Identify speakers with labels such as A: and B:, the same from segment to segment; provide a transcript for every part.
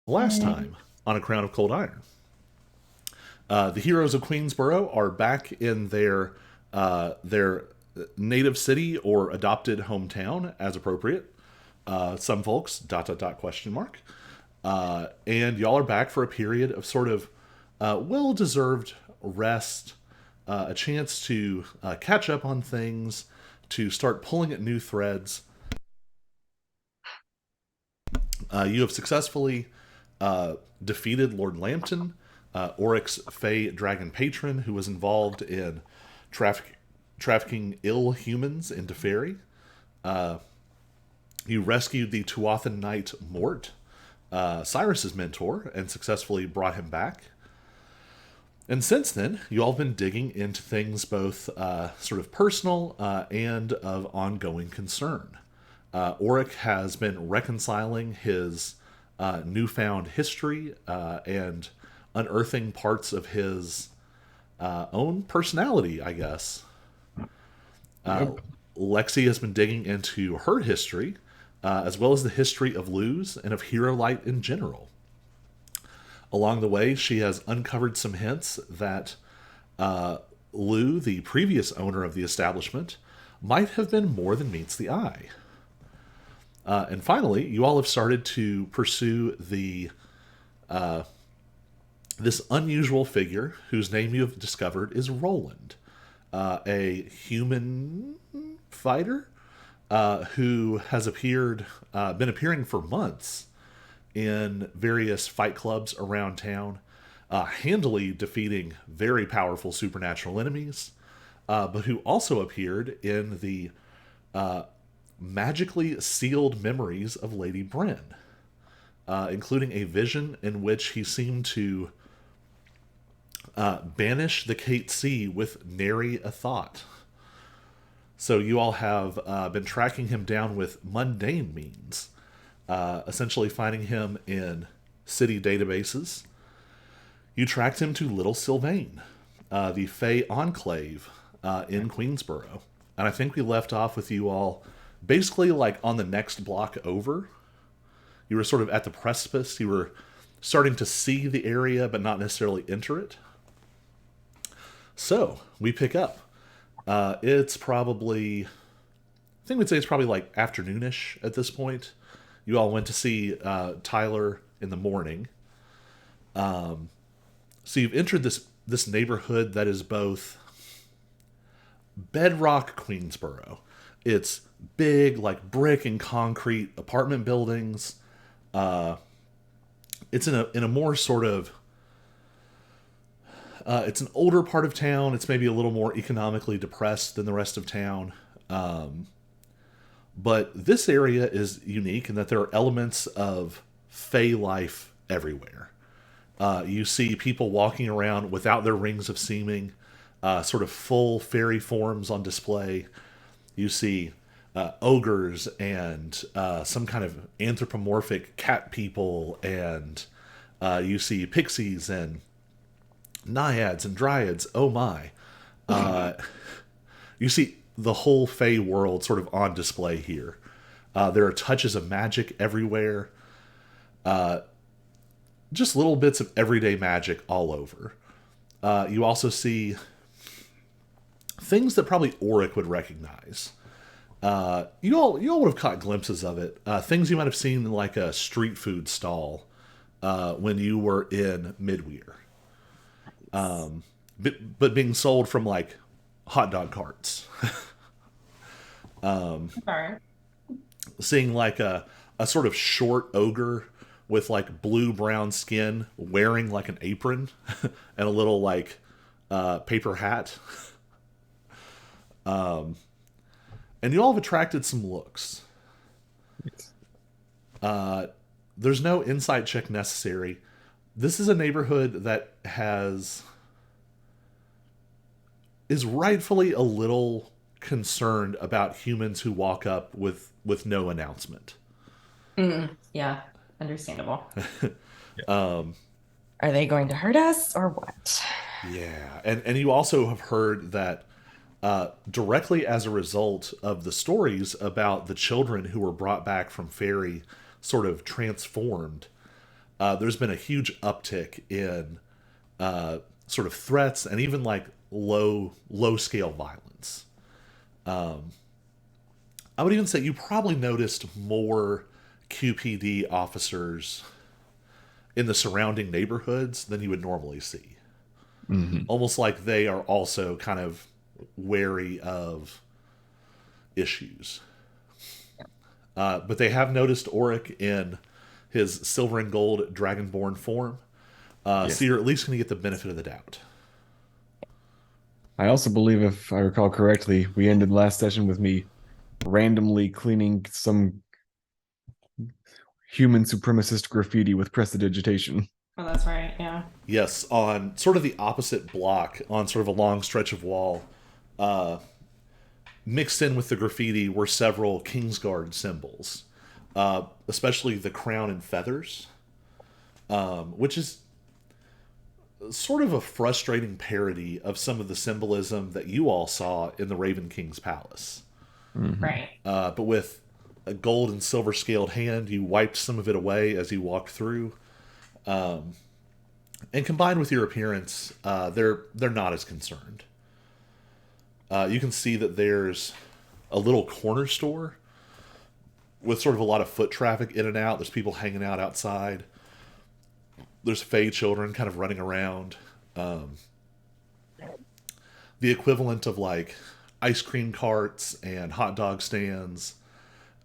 A: Last
B: Hey.
A: time on A Crown of Cold Iron, the heroes of Queensboro are back in their native city or adopted hometown, as appropriate. Some folks question mark, and y'all are back for a period of sort of well deserved rest, a chance to catch up on things, to start pulling at new threads. You have successfully defeated Lord Lambton, Oryx's Fey Dragon Patron, who was involved in trafficking ill humans into Fairy. You rescued the Tuathan Knight Mort, Cyrus's mentor, and successfully brought him back. And since then, you all have been digging into things both sort of personal and of ongoing concern. Oric has been reconciling his newfound history and unearthing parts of his own personality, I guess.
B: Yep.
A: Lexi has been digging into her history, as well as the history of Luz and of Hero Light in general. Along the way, she has uncovered some hints that Lou, the previous owner of the establishment, might have been more than meets the eye. And finally, you all have started to pursue the this unusual figure whose name you have discovered is Roland, a human fighter who has been appearing for months in various fight clubs around town, handily defeating very powerful supernatural enemies, but who also appeared in the magically sealed memories of Lady Bryn, including a vision in which he seemed to banish the Kate Sea with nary a thought. So you all have been tracking him down with mundane means, essentially finding him in city databases. You tracked him to Little Sylvain, the Fey Enclave in Queensboro. And I think we left off with you all basically like on the next block over. You were sort of at the precipice. You were starting to see the area, but not necessarily enter it. So we pick up. It's probably, I think we'd say it's probably like afternoonish at this point. You all went to see Tyler in the morning. So you've entered this neighborhood that is both bedrock Queensboro. It's big, like brick and concrete apartment buildings. It's in a more sort of it's an older part of town. It's maybe a little more economically depressed than the rest of town. But this area is unique in that there are elements of Fey life everywhere. You see people walking around without their rings of seeming, sort of full fairy forms on display. You see ogres and some kind of anthropomorphic cat people, and you see pixies and naiads and dryads. Oh my. You see the whole Fey world sort of on display here. There are touches of magic everywhere, just little bits of everyday magic all over. You also see things that probably Auric would recognize. You all would have caught glimpses of it. Things you might have seen in like a street food stall when you were in Midweir, but being sold from like hot dog carts.
B: Sorry.
A: Seeing like a sort of short ogre with like blue brown skin wearing like an apron and a little like paper hat. And you all have attracted some looks. There's no insight check necessary. This is a neighborhood that has is rightfully a little concerned about humans who walk up with no announcement.
B: Yeah, understandable.
A: Um,
B: Are they going to hurt us or what?
A: yeah, and you also have heard that directly as a result of the stories about the children who were brought back from Fairy, sort of transformed. there's been a huge uptick in sort of threats and even like low scale violence. I would even say you probably noticed more QPD officers in the surrounding neighborhoods than you would normally see.
C: Hmm.
A: Almost like they are also kind of wary of issues. But they have noticed Auric in his silver and gold dragonborn form. So
C: Yes.
A: you're at least going to get the benefit of the doubt.
C: I also believe, if I recall correctly, we ended last session with me randomly cleaning some human supremacist graffiti with prestidigitation.
B: Oh, that's right. Yeah.
A: Yes, on sort of the opposite block, on sort of a long stretch of wall, mixed in with the graffiti were several Kingsguard symbols, especially the crown and feathers, which is sort of a frustrating parody of some of the symbolism that you all saw in the Raven King's palace.
B: Right.
A: But with a gold and silver scaled hand, you wiped some of it away as you walked through. And combined with your appearance, they're not as concerned. You can see that there's a little corner store with sort of a lot of foot traffic in and out. There's people hanging out outside. There's Fey children kind of running around. The equivalent of like ice cream carts and hot dog stands.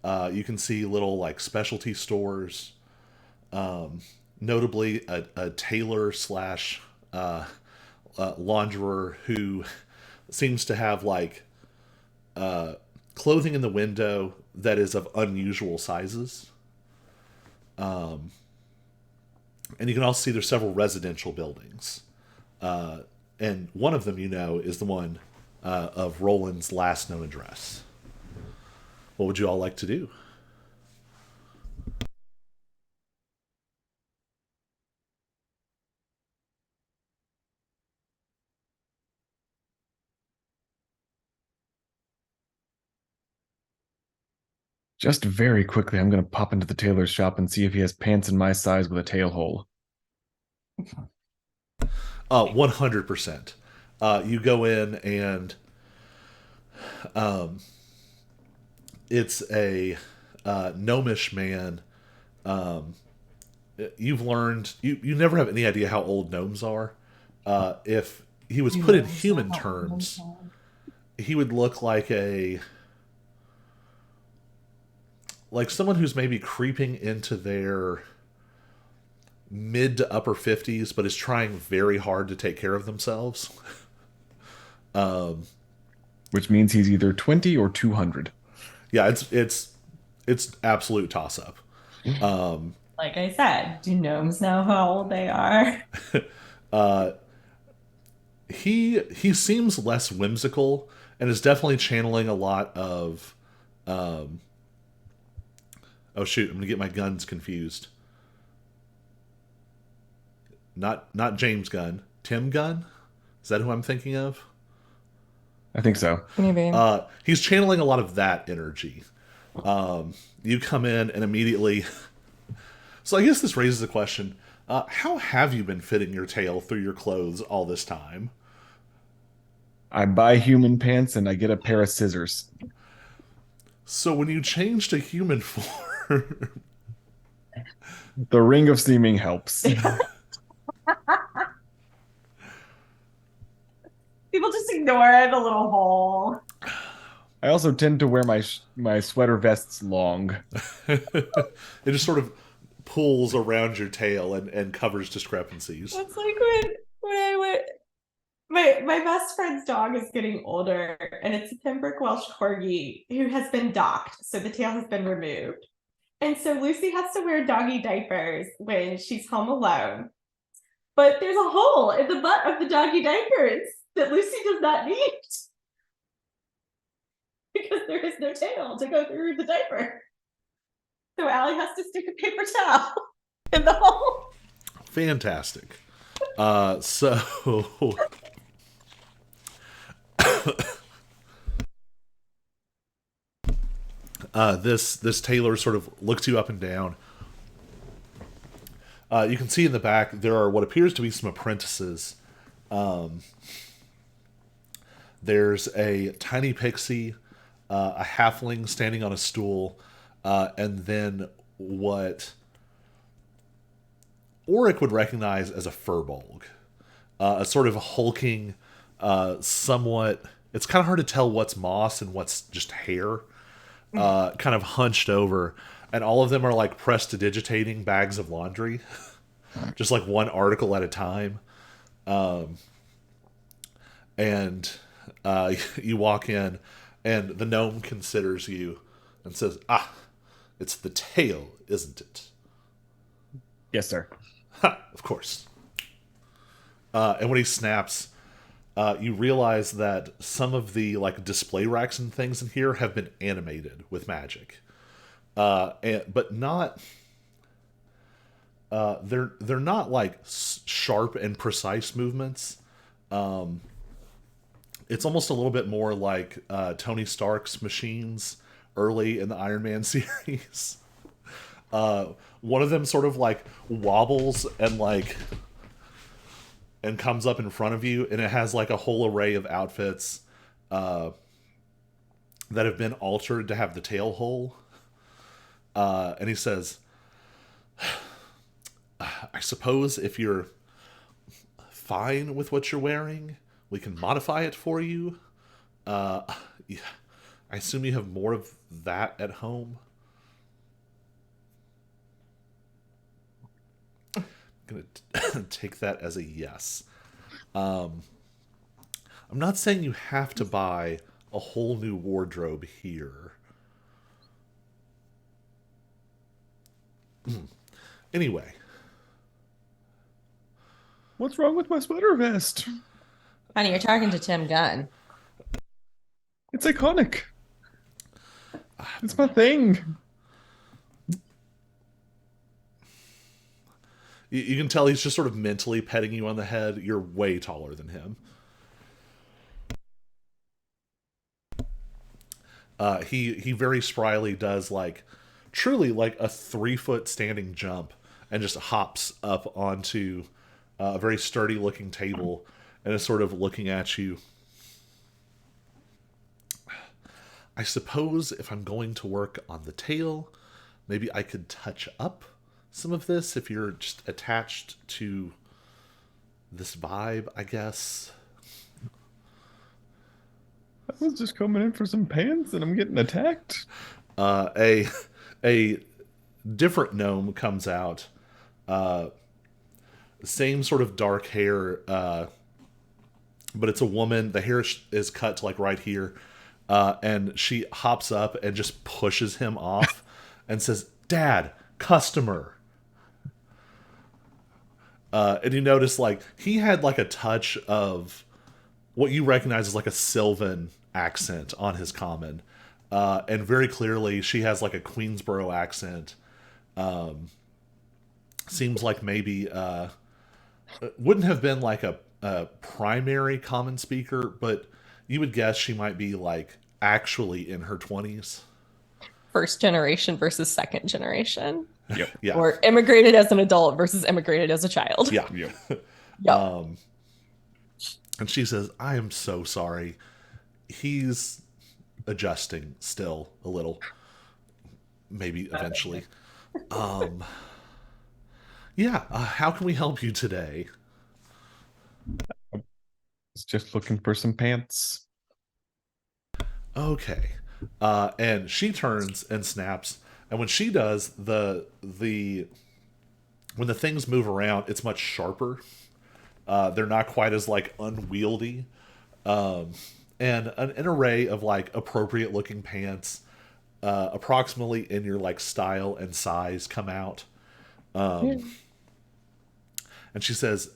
A: You can see little like specialty stores. Notably, a tailor slash launderer who seems to have like clothing in the window that is of unusual sizes. And you can also see there's several residential buildings. And one of them, you know, is the one of Roland's last known address. What would you all like to do?
C: Just very quickly, I'm going to pop into the tailor's shop and see if he has pants in my size with a tail hole.
A: 100%. You go in and it's a gnomish man. You've learned you never have any idea how old gnomes are. If he was put in human terms, he would look like someone who's maybe creeping into their mid to upper 50s but is trying very hard to take care of themselves.
C: Which means he's either 20 or 200.
A: Yeah, it's absolute toss up.
B: Like I said, do gnomes know how old they are?
A: He seems less whimsical and is definitely channeling a lot of oh shoot, I'm gonna get my guns confused. Not James Gunn. Tim Gunn? Is that who I'm thinking of?
C: I think so.
B: Maybe.
A: He's channeling a lot of that energy. You come in and immediately. So I guess this raises a question: how have you been fitting your tail through your clothes all this time?
C: I buy human pants and I get a pair of scissors.
A: So when you change to human form,
C: The ring of seeming helps.
B: People just ignore it, a little hole.
C: I also tend to wear my sweater vests long.
A: it just sort of pulls around your tail and covers discrepancies.
B: It's like when I went. My best friend's dog is getting older, and it's a Pembroke Welsh Corgi who has been docked, so the tail has been removed. And so Lucy has to wear doggy diapers when she's home alone. But there's a hole in the butt of the doggy diapers that Lucy does not need because there is no tail to go through the diaper. So Allie has to stick a paper towel in the hole.
A: Fantastic. So this tailor sort of looks you up and down. You can see in the back there are what appears to be some apprentices. There's a tiny pixie, a halfling standing on a stool, and then what Auric would recognize as a furbolg, a sort of hulking, somewhat. It's kind of hard to tell what's moss and what's just hair, kind of hunched over, and all of them are like prestidigitating bags of laundry, just like one article at a time. And you walk in, and the gnome considers you and says, "Ah, it's the tail, isn't it?"
C: Yes, sir.
A: Ha, of course. And when he snaps, you realize that some of the like display racks and things in here have been animated with magic, but not. They're not like sharp and precise movements. It's almost a little bit more like Tony Stark's machines early in the Iron Man series. One of them sort of like wobbles and comes up in front of you, and it has like a whole array of outfits that have been altered to have the tail hole. And he says, "I suppose if you're fine with what you're wearing, we can modify it for you. Yeah, I assume you have more of that at home." I'm gonna take that as a yes. I'm not saying you have to buy a whole new wardrobe here. Anyway,
C: What's wrong with my sweater vest?
D: Honey, you're talking to Tim Gunn.
C: It's iconic. It's my thing.
A: you can tell he's just sort of mentally petting you on the head. You're way taller than him. He very spryly does like truly like a 3-foot standing jump and just hops up onto a very sturdy looking table and is sort of looking at you. "I suppose if I'm going to work on the tail, maybe I could touch up some of this if you're just attached to this vibe, I guess."
C: I was just coming in for some pants and I'm getting attacked.
A: A different gnome comes out. Same sort of dark hair, but it's a woman. The hair is cut to like right here, and she hops up and just pushes him off and says, "Dad, customer." And you notice like he had like a touch of what you recognize as like a Sylvan accent on his common. And very clearly she has like a Queensboro accent. Seems like maybe wouldn't have been like a primary common speaker, but you would guess she might be like actually in her 20s.
D: First generation versus second generation.
C: Yep.
A: Yeah.
D: Or immigrated as an adult versus immigrated as a child.
A: Yeah.
C: Yep.
D: Yep.
A: And she says, "I am so sorry. He's adjusting still a little. Maybe eventually." Yeah, how can we help you today?
C: It's just looking for some pants.
A: Okay. And she turns and snaps, and when she does, when the things move around, it's much sharper. They're not quite as like unwieldy. And an array of like appropriate looking pants, approximately in your like style and size, come out. And she says,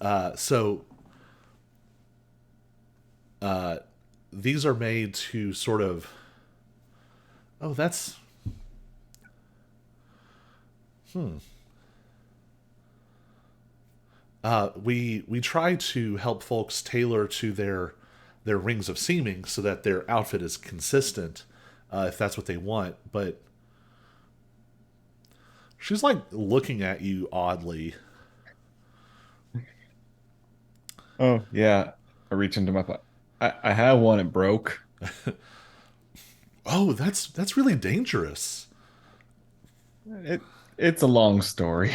A: these are made to sort of, oh, that's, we try to help folks tailor to their rings of seeming so that their outfit is consistent, if that's what they want. But she's like looking at you oddly.
C: Oh, yeah. I reach into my pocket. I have one, it broke.
A: Oh, that's really dangerous.
C: It's a long story.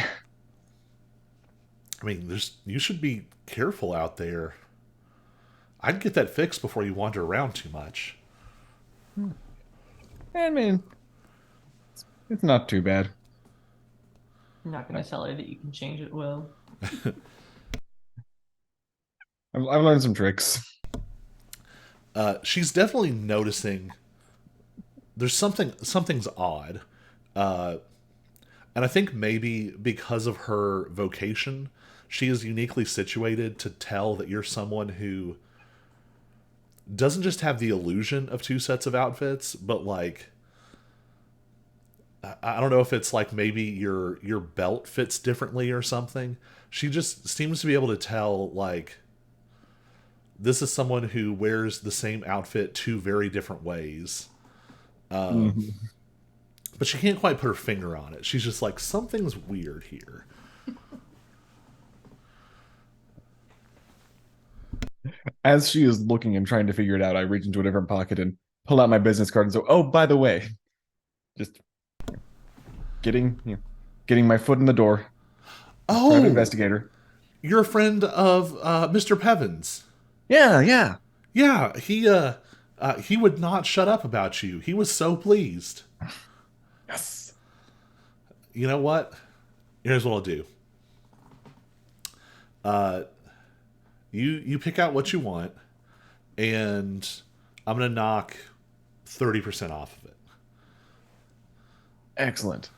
A: I mean, there's you should be careful out there. I'd get that fixed before you wander around too much.
C: I mean, it's not too bad.
B: I'm not going to tell her that you can change it, Will.
C: I've learned some tricks.
A: She's definitely noticing there's something's odd, uh, and I think maybe because of her vocation, she is uniquely situated to tell that you're someone who doesn't just have the illusion of two sets of outfits, but like I don't know if it's like maybe your belt fits differently or something. She just seems to be able to tell like this is someone who wears the same outfit two very different ways.
C: Mhm.
A: But she can't quite put her finger on it. She's just like something's weird here.
C: As she is looking and trying to figure it out, I reach into a different pocket and pull out my business card and say, "Oh, by the way, just getting getting my foot in the door. Private
A: Oh,
C: investigator.
A: you're a friend of Mr. Pevins.
C: Yeah, yeah.
A: Yeah, he would not shut up about you. He was so pleased.
C: Yes.
A: You know what? Here's what I'll do. You pick out what you want, and I'm gonna knock 30% off of it.
C: Excellent.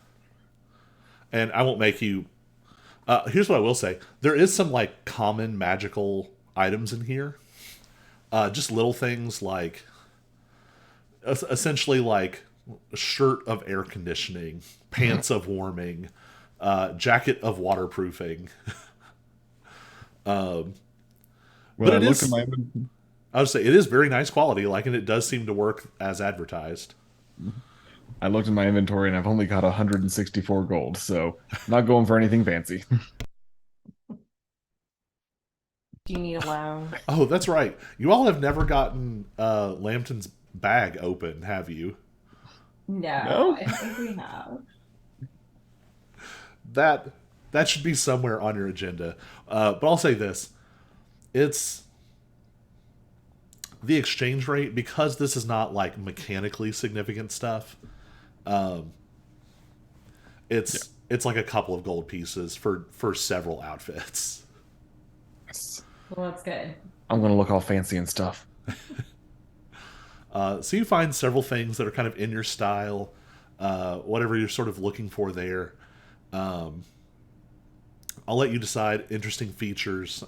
A: And I won't make you. Here's what I will say: there is some like common magical items in here. Just little things like, essentially like a shirt of air conditioning, pants of warming, jacket of waterproofing.
C: Well,
A: But
C: I
A: it
C: looked at
A: is.
C: my
A: I would say it is very nice quality, like, and it does seem to work as advertised.
C: I looked at my inventory and I've only got 164 gold, so not going for anything fancy.
B: Do you need a loan?
A: Oh, that's right. You all have never gotten Lambton's bag open, have you?
B: No,
C: No?
B: I don't think we have.
A: That that should be somewhere on your agenda. But I'll say this: it's the exchange rate because this is not like mechanically significant stuff. Um,
C: Yeah.
A: it's like a couple of gold pieces for several outfits.
C: Yes.
B: Well, that's good.
C: I'm gonna look all fancy and stuff.
A: So you find several things that are kind of in your style, whatever you're sort of looking for there. Um, I'll let you decide interesting features.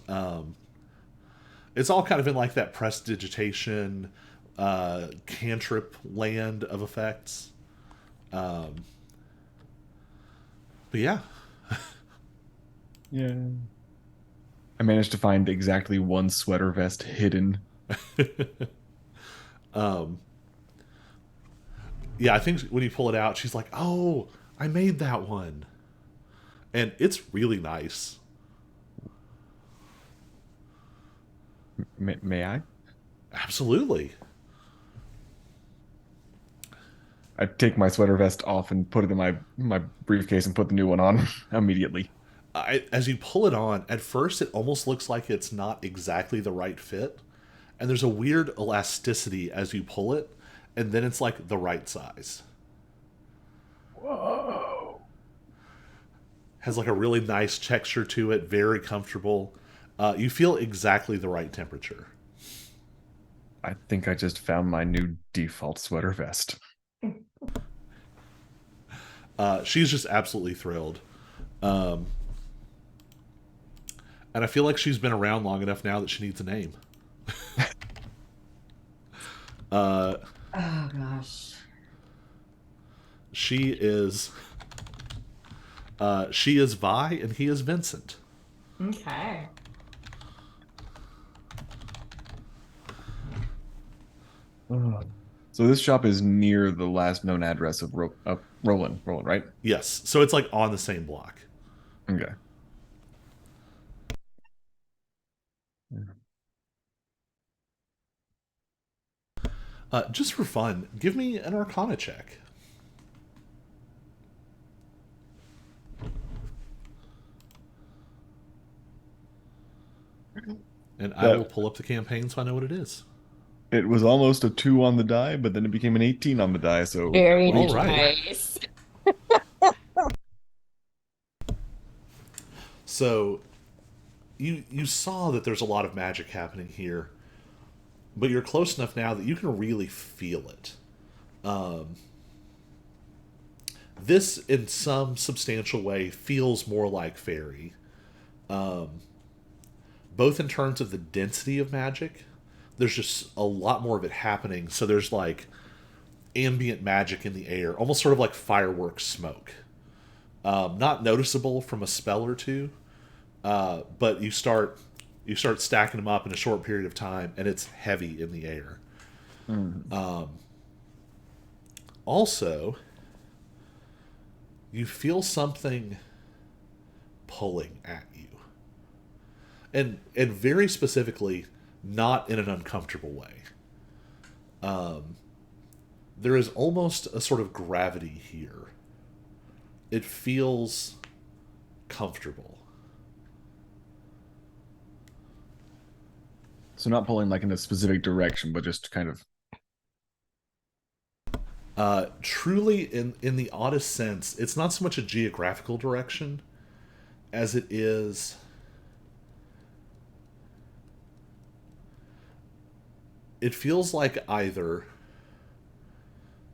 A: It's all kind of in like that prestidigitation, cantrip land of effects. Um, but yeah,
C: Yeah. I managed to find exactly one sweater vest hidden.
A: um, yeah. I think when you pull it out, she's like, "Oh, I made that one," and it's really nice.
C: May I?
A: Absolutely.
C: I take my sweater vest off and put it in my briefcase and put the new one on immediately.
A: As you pull it on, at first it almost looks like it's not exactly the right fit, and there's a weird elasticity as you pull it, and then it's like the right size.
C: Whoa.
A: Has like a really nice texture to it, very comfortable. You feel exactly the right temperature.
C: I think I just found my new default sweater vest.
A: She's just absolutely thrilled. Um, and I feel like she's been around long enough now that she needs a name. Uh,
B: Oh gosh.
A: she is she is Vi and he is Vincent.
B: Okay.
C: Ugh. So this shop is near the last known address of Roland. Roland, right?
A: Yes, so it's like on the same block.
C: Okay.
A: Just for fun, give me an Arcana check, and I will
C: That
A: pull up the campaign so I know what it is.
C: it was almost a 2 on the die, but then it became an 18 on the die. So
D: Very
A: All
C: reach
A: right.
D: nice.
A: So you saw that there's a lot of magic happening here, but you're close enough now that you can really feel it. This, in some substantial way, feels more like fairy, both in terms of the density of magic. There's just a lot more of it happening, so there's like ambient magic in the air, almost sort of like fireworks smoke. Not noticeable from a spell or two, but you start stacking them up in a short period of time, and it's heavy in the air.
C: Mm.
A: Also, you feel something pulling at you, and very specifically, not in an uncomfortable way. There is almost a sort of gravity here. It feels comfortable.
C: So not pulling like in a specific direction, but just kind of.
A: Truly, in the oddest sense, it's not so much a geographical direction as it is. It feels like either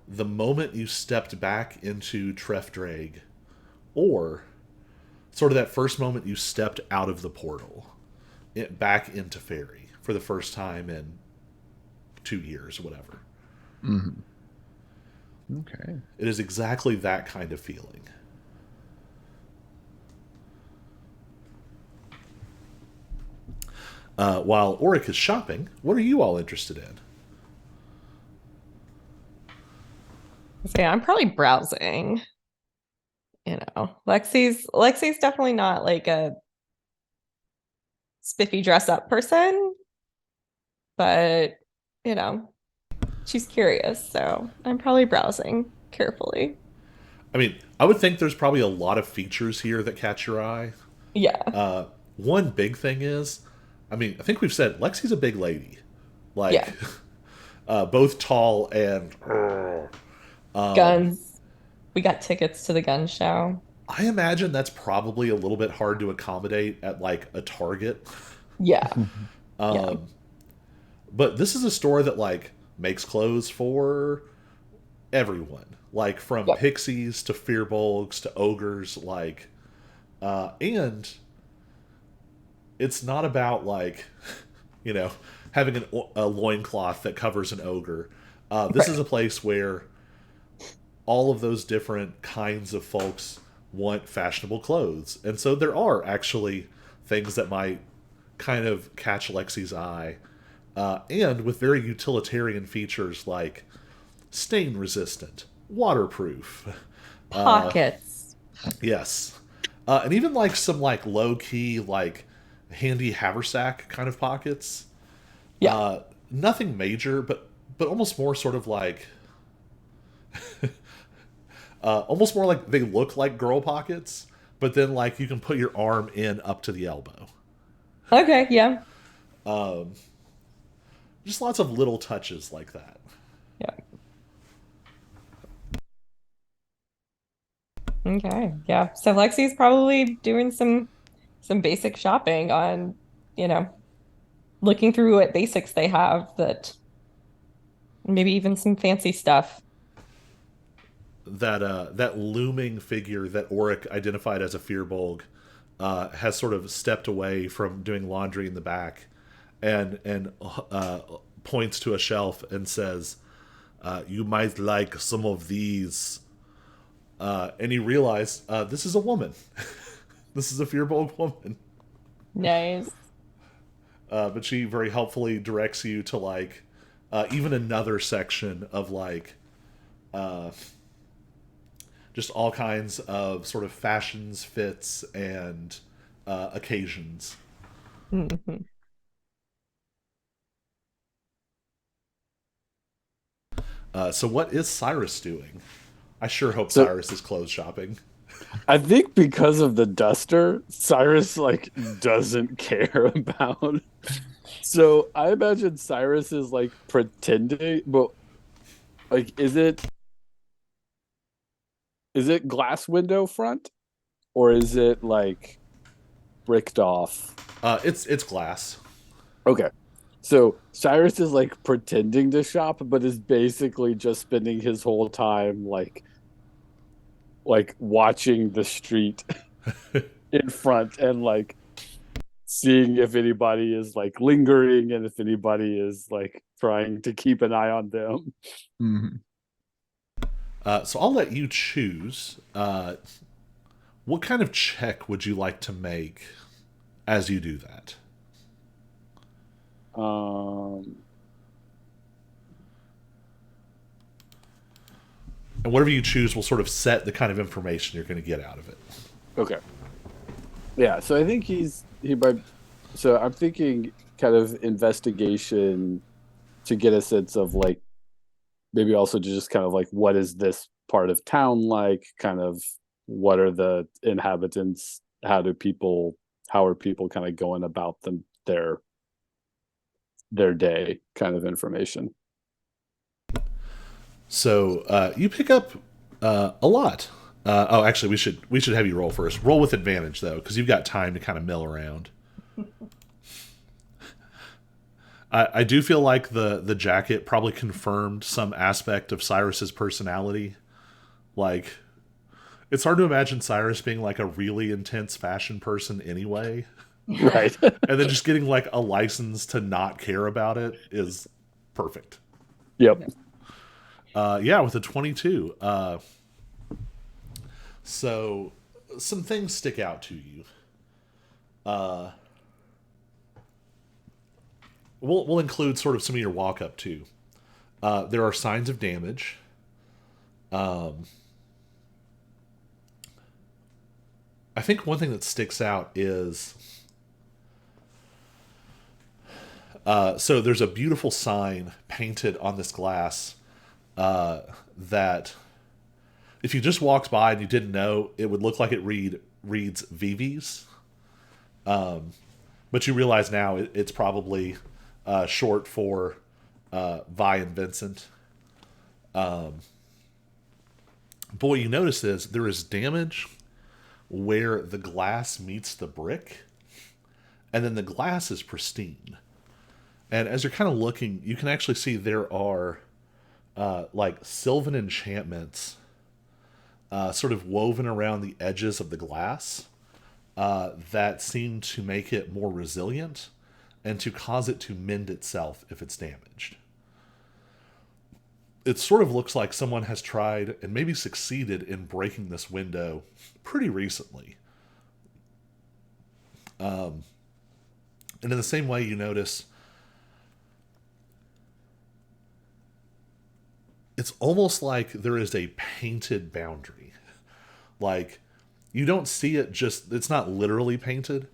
A: the moment you stepped back into Trefdraig, or sort of that first moment you stepped out of the portal, back into Fairy for the first time in 2 years, or whatever.
C: Mhm. Okay.
A: It is exactly that kind of feeling. While Auric is shopping, what are you all interested in?
D: So yeah, I'm probably browsing. Lexi's definitely not like a spiffy dress up person, but you know, she's curious, so I'm probably browsing carefully.
A: I mean, I would think there's probably a lot of features here that catch your eye.
D: Yeah.
A: One big thing is, I mean, I think we've said Lexi's a big lady, like
D: Yeah.
A: both tall and.
D: Guns. We got tickets to the gun show.
A: I imagine that's probably a little bit hard to accommodate at like a Target.
D: Yeah. Yeah.
A: But this is a store that like makes clothes for everyone, like from
D: Yep.
A: pixies to fearbolgs to ogres, like, and it's not about like, you know, having a loincloth that covers an ogre. This is
D: Right.
A: a place where all of those different kinds of folks want fashionable clothes. And so there are actually things that might kind of catch Lexi's eye, and with very utilitarian features like stain resistant, waterproof.
D: Pockets.
A: Yes. And even like some like low key, like handy haversack kind of pockets.
D: Yeah.
A: Nothing major, but almost more sort of like almost more like they look like girl pockets, but then like you can put your arm in up to the elbow.
D: Okay, yeah.
A: Just lots of little touches like that.
D: Yeah. Okay. Yeah. So Lexi's probably doing some basic shopping on, you know, looking through what basics they have that maybe even some fancy stuff.
A: That looming figure that Auric identified as a Fearbolg has sort of stepped away from doing laundry in the back, and points to a shelf and says, "You might like some of these." And you realize this is a woman. This is a Fearbolg woman.
D: Nice.
A: But she very helpfully directs you to like even another section of like just all kinds of sort of fashions, fits, and occasions.
D: Mhm.
A: So what is Cyrus doing? I sure hope
E: So
A: Cyrus is clothes shopping.
E: I think because of the duster, Cyrus like doesn't care about. So I imagine Cyrus is like pretending, but like is it glass window front or is it like bricked off?
A: It's glass.
E: Okay. So Cyrus is like pretending to shop, but is basically just spending his whole time like watching the street in front and like seeing if anybody is like lingering and if anybody is like trying to keep an eye on them.
C: Mhm.
A: So I'll let you choose. What kind of check would you like to make as you do that?
E: Um,
A: And whatever you choose will sort of set the kind of information you're going to get out of it.
E: okay. Yeah, so I think he might so I'm thinking kind of investigation to get a sense of like maybe also to just kind of like what is this part of town like, kind of what are the inhabitants, how are people kind of going about their day kind of information.
A: So you pick up a lot. Oh, actually, we should have you roll first. Roll with advantage though, because you've got time to kind of mill around. I do feel like the jacket probably confirmed some aspect of Cyrus's personality. Like, it's hard to imagine Cyrus being like a really intense fashion person anyway,
E: Right.
A: and then just getting like a license to not care about it is perfect.
E: Yep.
A: Yeah, with a 22. So some things stick out to you. We'll include sort of some of your walk up too. There are signs of damage. I think one thing that sticks out is so there's a beautiful sign painted on this glass that if you just walked by and you didn't know, it would look like it reads Vivi's. But you realize now it's probably short for Vi and Vincent. But what you notice is there is damage where the glass meets the brick, and then the glass is pristine. And as you're kind of looking, you can actually see there are like sylvan enchantments sort of woven around the edges of the glass that seem to make it more resilient and to cause it to mend itself if it's damaged. It sort of looks like someone has tried and maybe succeeded in breaking this window pretty recently. And in the same way, you notice it's almost like there is a painted boundary. Like, you don't see it just, it's not literally painted,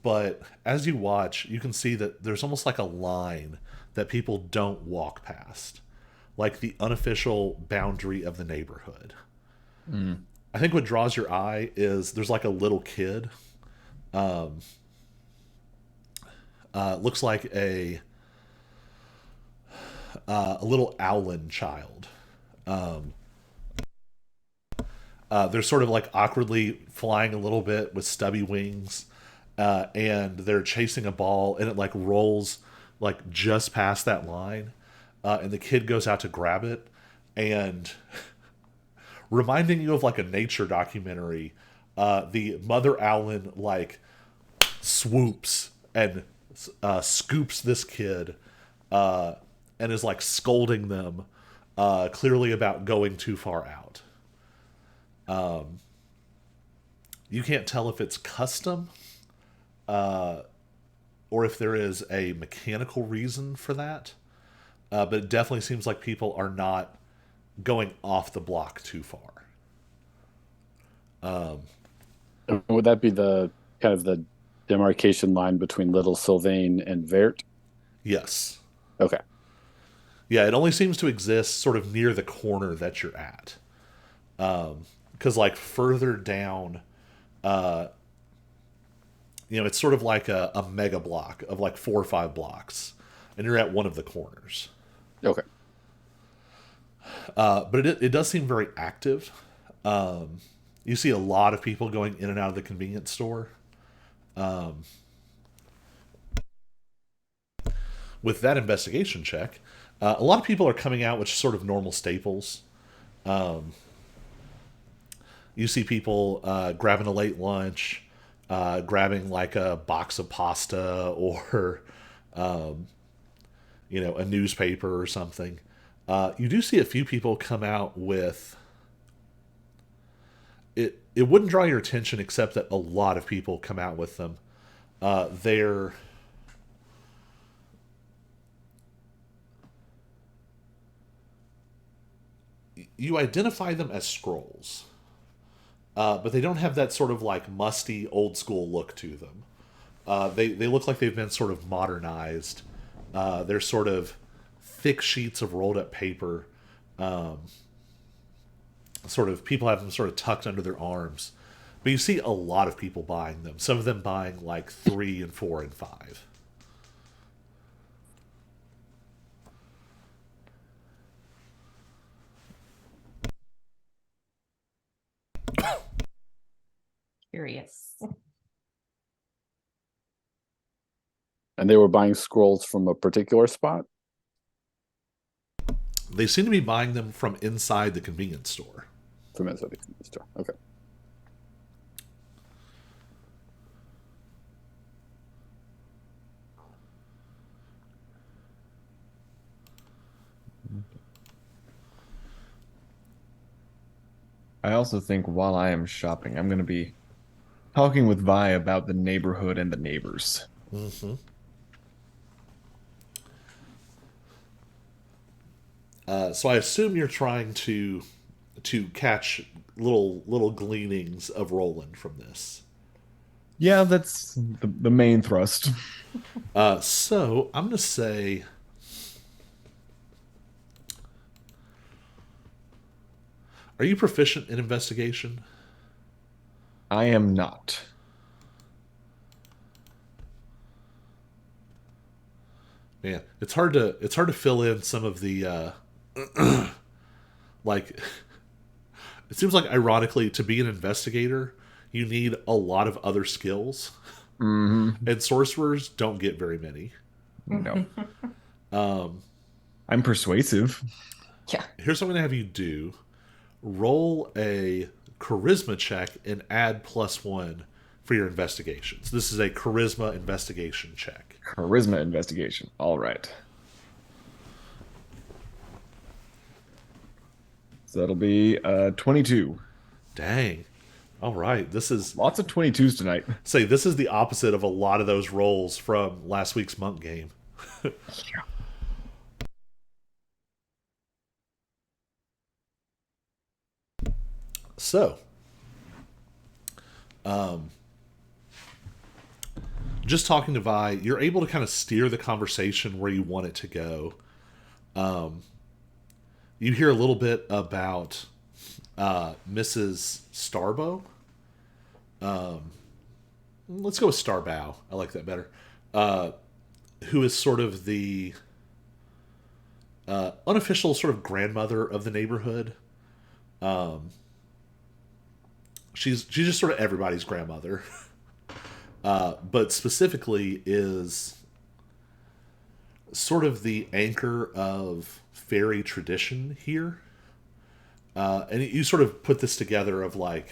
A: but as you watch, you can see that there's almost like a line that people don't walk past, like the unofficial boundary of the neighborhood. I think what draws your eye is there's like a little kid. Looks like a little owlin child. They're sort of like awkwardly flying a little bit with stubby wings, and they're chasing a ball, and it like rolls like just past that line, and the kid goes out to grab it, and reminding you of like a nature documentary, the mother owlin like swoops and scoops this kid, and is like scolding them, clearly about going too far out. You can't tell if it's custom, or if there is a mechanical reason for that. But it definitely seems like people are not going off the block too far.
E: Would that be the kind of the demarcation line between Little Sylvain and Vert?
A: Yes.
E: Okay.
A: Yeah, it only seems to exist sort of near the corner that you're at. Because like further down, it's sort of like a mega block of like 4 or 5 blocks, and you're at one of the corners.
E: Okay.
A: But it does seem very active. You see a lot of people going in and out of the convenience store. With that investigation check, a lot of people are coming out with sort of normal staples. You see people grabbing a late lunch, grabbing like a box of pasta or, a newspaper or something. You do see a few people come out with it. It wouldn't draw your attention except that a lot of people come out with them. They're you identify them as scrolls, but they don't have that sort of like musty old school look to them. They look like they've been sort of modernized. They're sort of thick sheets of rolled up paper. Sort of people have them sort of tucked under their arms, but you see a lot of people buying them. Some of them buying like 3 and 4 and 5.
D: Curious.
E: And they were buying scrolls from a particular spot?
A: They seem to be buying them from inside the convenience store.
E: From inside the convenience store. Okay.
C: I also think while I am shopping, I'm going to be talking with Vi about the neighborhood and the neighbors.
A: Mm-hmm. So I assume you're trying to catch little gleanings of Roland from this.
C: Yeah, that's the main thrust.
A: So I'm gonna say, are you proficient in investigation?
C: I am not.
A: Man, it's hard to fill in some of the like. It seems like ironically to be an investigator, you need a lot of other skills, and sorcerers don't get very many.
C: No. I'm persuasive.
D: Yeah.
A: Here's what I'm gonna have you do: roll a charisma check and add +1 for your investigations. This is a charisma investigation check.
C: Charisma investigation. All right. So that'll be 22.
A: Dang. All right. This is
C: Lots of 22s tonight.
A: this is the opposite of a lot of those rolls from last week's monk game. So, just talking to Vi, you're able to kind of steer the conversation where you want it to go. You hear a little bit about Mrs. Starbow. Let's go with Starbow. I like that better. Who is sort of the unofficial sort of grandmother of the neighborhood. She's just sort of everybody's grandmother. But specifically is sort of the anchor of fairy tradition here. And you sort of put this together of like,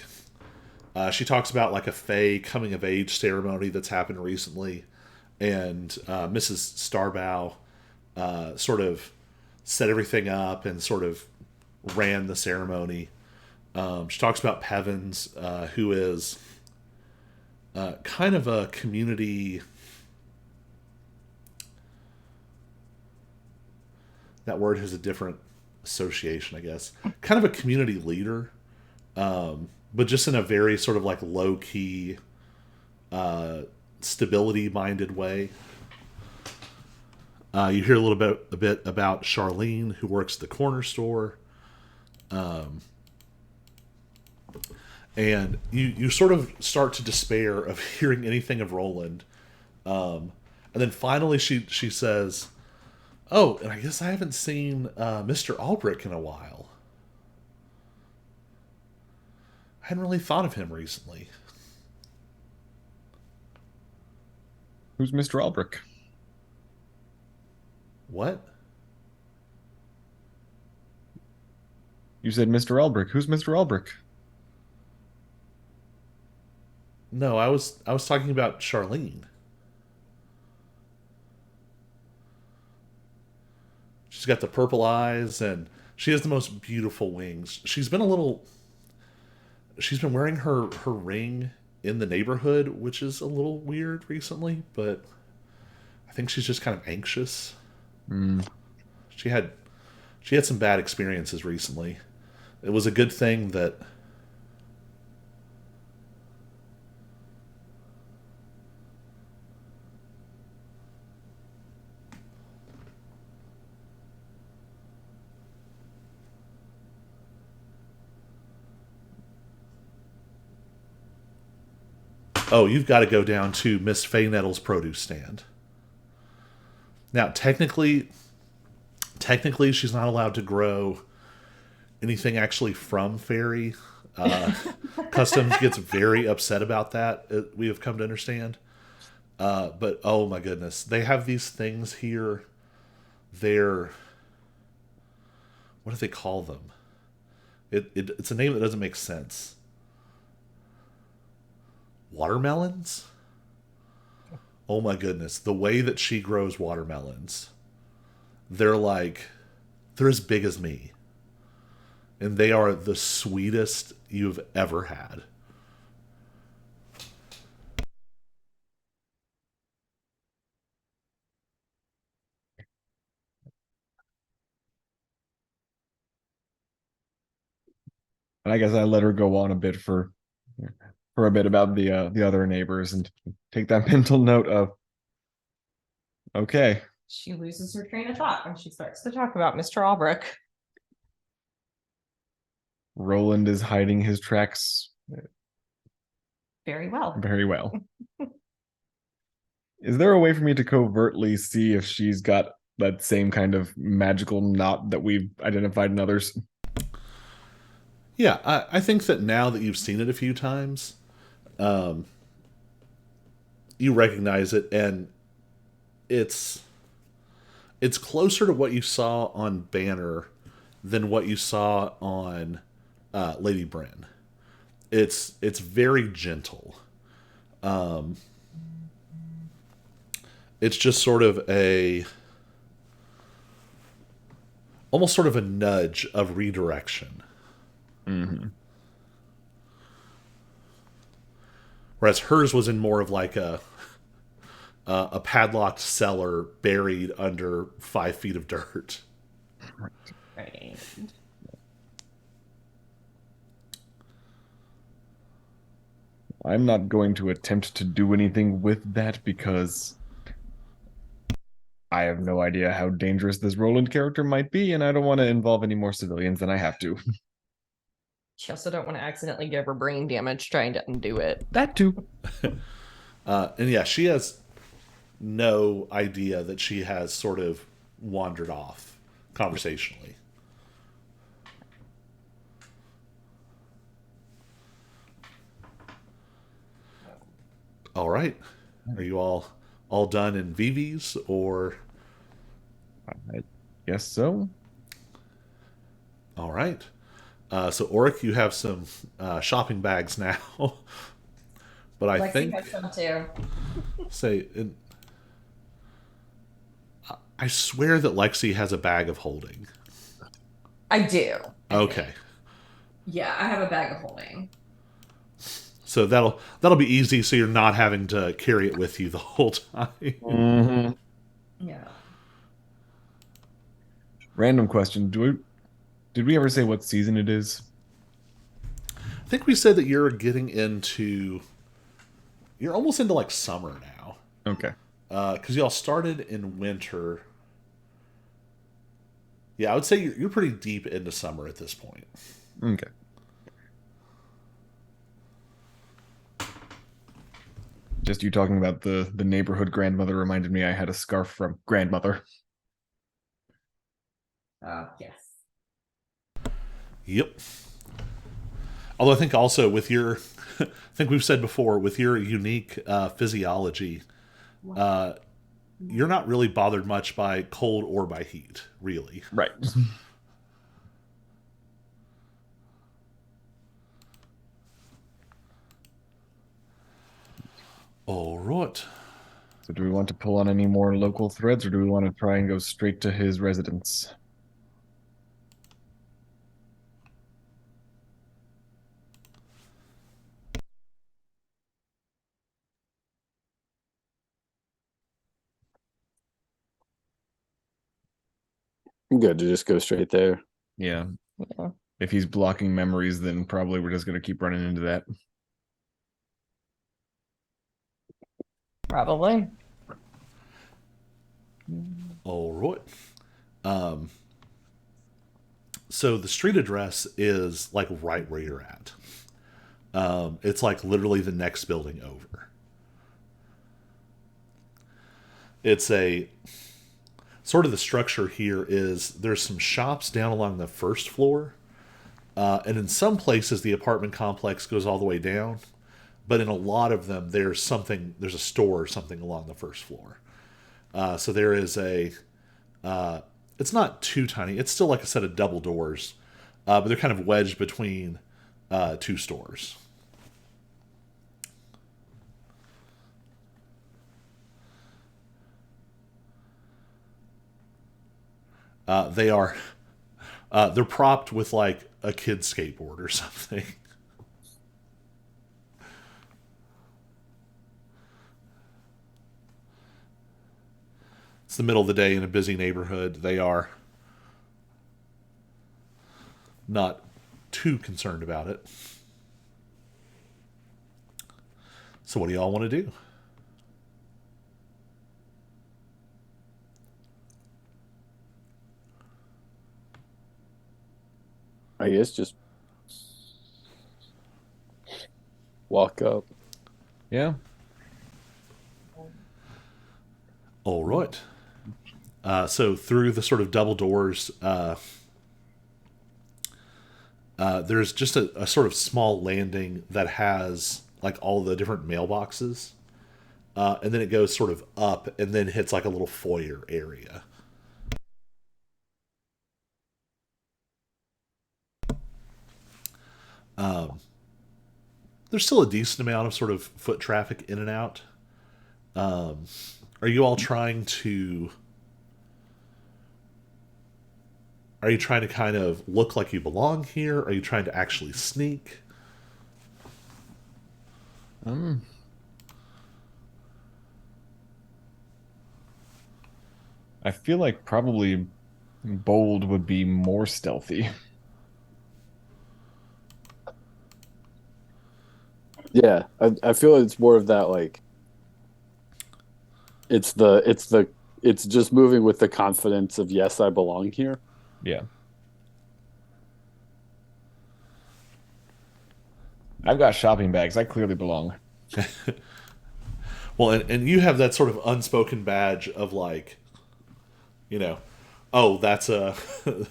A: she talks about like a fae coming of age ceremony that's happened recently. And Mrs. Starbow sort of set everything up and sort of ran the ceremony. She talks about Pevins, who is kind of a community. That word has a different association, I guess. Kind of a community leader, but just in a very sort of like low key, stability minded way. You hear a bit about Charlene, who works at the corner store. And you sort of start to despair of hearing anything of Roland. And then finally she says, "Oh, and I guess I haven't seen Mr. Albrecht in a while. I hadn't really thought of him recently."
C: Who's Mr. Albrecht?
A: What?
C: You said Mr. Albrecht. Who's Mr. Albrecht?
A: No, I was talking about Charlene. She's got the purple eyes and she has the most beautiful wings. She's been wearing her ring in the neighborhood, which is a little weird recently, but I think she's just kind of anxious. She had some bad experiences recently. It was a good thing that oh, you've got to go down to Miss Faye Nettle's produce stand. Now, technically, she's not allowed to grow anything actually from fairy. Customs gets very upset about that. We have come to understand. But oh my goodness, they have these things here. They're, what do they call them? It's a name that doesn't make sense. Watermelons? Oh my goodness, the way that she grows watermelons. They're as big as me. And they are the sweetest you've ever had.
C: And I guess I let her go on a bit for a bit about the other neighbors and take that mental note of, okay,
D: She loses her train of thought when she starts to talk about Mr. Albrecht.
C: Roland is hiding his tracks
D: Very well.
C: very well. Is there a way for me to covertly see if she's got that same kind of magical knot that we've identified in others?
A: Yeah, I think that now that you've seen it a few times, you recognize it, and it's closer to what you saw on Banner than what you saw on Lady Bryn. It's very gentle. It's just sort of almost sort of a nudge of redirection.
C: Mm-hmm.
A: Whereas hers was in more of like a padlocked cellar buried under 5 feet of dirt.
D: Right.
C: I'm not going to attempt to do anything with that because I have no idea how dangerous this Roland character might be, and I don't want to involve any more civilians than I have to.
D: She also don't want to accidentally give her brain damage trying to undo it.
C: That too.
A: And yeah, she has no idea that she has sort of wandered off conversationally. All right. Are you all done in Vivi's, or?
C: I guess so.
A: All right. So Oric, you have some shopping bags now. But I
D: Lexi
A: think
D: has some too.
A: I swear that Lexi has a bag of holding.
B: I do.
A: Okay.
B: Yeah, I have a bag of holding.
A: So that'll be easy, so you're not having to carry it with you the whole time.
C: Mm-hmm.
B: Yeah.
C: Random question: did we ever say what season it is?
A: I think we said that you're almost into like summer now.
C: Okay.
A: Because y'all started in winter Yeah, I would say you're pretty deep into summer at this point.
C: Okay. Just you talking about the neighborhood grandmother reminded me I had a scarf from grandmother.
B: Yes.
A: Yep. Although I think also with your, I think we've said before, with your unique physiology, you're not really bothered much by cold or by heat, really.
C: Right.
A: All right.
C: So do we want to pull on any more local threads, or do we want to try and go straight to his residence?
E: I'm good to just go straight there.
C: Yeah.
D: Yeah.
C: If he's blocking memories, then probably we're just going to keep running into that.
D: Probably.
A: All right. So the street address is like right where you're at. It's like literally the next building over. It's a sort of the structure here is there's some shops down along the first floor. And in some places, the apartment complex goes all the way down. But in a lot of them, there's a store or something along the first floor. So there is it's not too tiny. It's still like a set of double doors, but they're kind of wedged between two stores. They're propped with like a kid's skateboard or something. It's the middle of the day in a busy neighborhood. They are not too concerned about it. So what do y'all want to do?
E: I guess just walk up.
C: Yeah.
A: All right. So through the sort of double doors, there's just a sort of small landing that has like all the different mailboxes. And then it goes sort of up and then hits like a little foyer area. There's still a decent amount of sort of foot traffic in and out. Are you all trying to... Are you trying to kind of look like you belong here? Are you trying to actually sneak?
C: I feel like probably bold would be more stealthy.
E: Yeah, I feel it's more of that like it's just moving with the confidence of yes, I belong here.
C: Yeah. I've got shopping bags. I clearly belong.
A: Well, and you have that sort of unspoken badge of like, you know, oh, that's a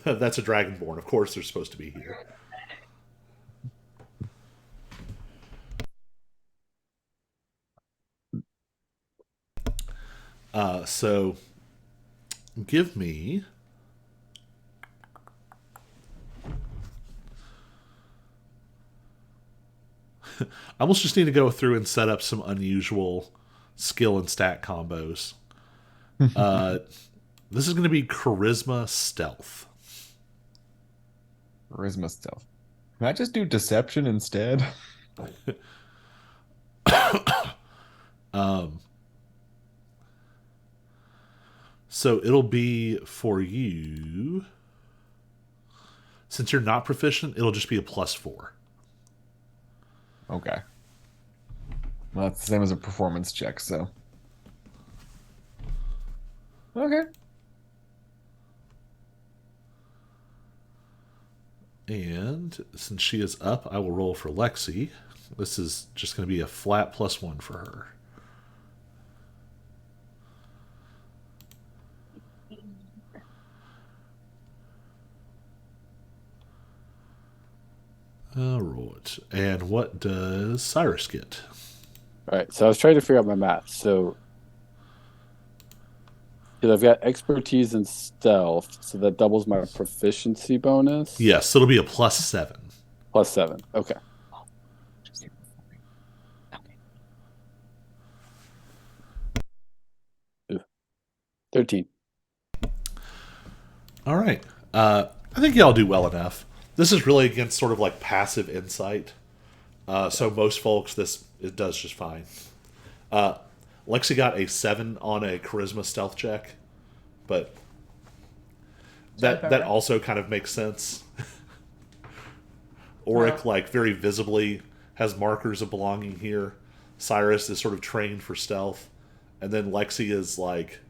A: that's a dragonborn. Of course, they're supposed to be here. So give me I almost just need to go through and set up some unusual skill and stat combos. This is going to be charisma stealth.
C: Charisma stealth. Can I just do deception instead?
A: So it'll be for you. Since you're not proficient, it'll just be a +4.
C: Okay. Well, that's the same as a performance check, so. Okay.
A: And since she is up, I will roll for Lexi. This is just going to be a flat +1 for her. Alright. And what does Cyrus get?
E: All right, so I was trying to figure out my math. So, because I've got expertise in stealth, so that doubles my proficiency bonus.
A: Yes, so it'll be a +7.
E: +7. Okay. Ooh. 13.
A: All right. I think y'all do well enough. This is really against sort of like passive insight. So most folks, it does just fine. Lexi got a 7 on a charisma stealth check, but that also kind of makes sense. Auric, like, very visibly has markers of belonging here. Cyrus is sort of trained for stealth. And then Lexi is like,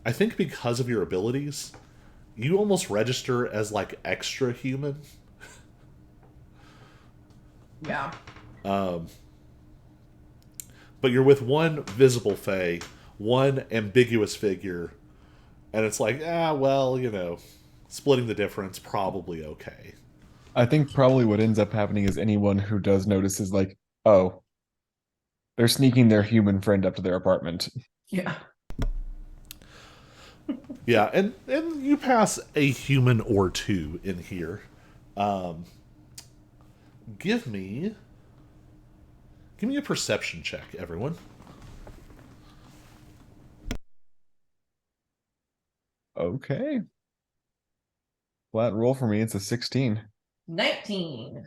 A: I think because of your abilities, you almost register as like extra human.
B: Yeah.
A: But you're with one visible fae, one ambiguous figure, and it's like, well, splitting the difference, probably okay.
C: I think probably what ends up happening is anyone who does notice is like, oh, they're sneaking their human friend up to their apartment.
B: Yeah.
A: Yeah, and you pass a human or two in here. Give me a perception check, everyone.
C: Okay. Flat roll for me, it's a 16.
B: 19.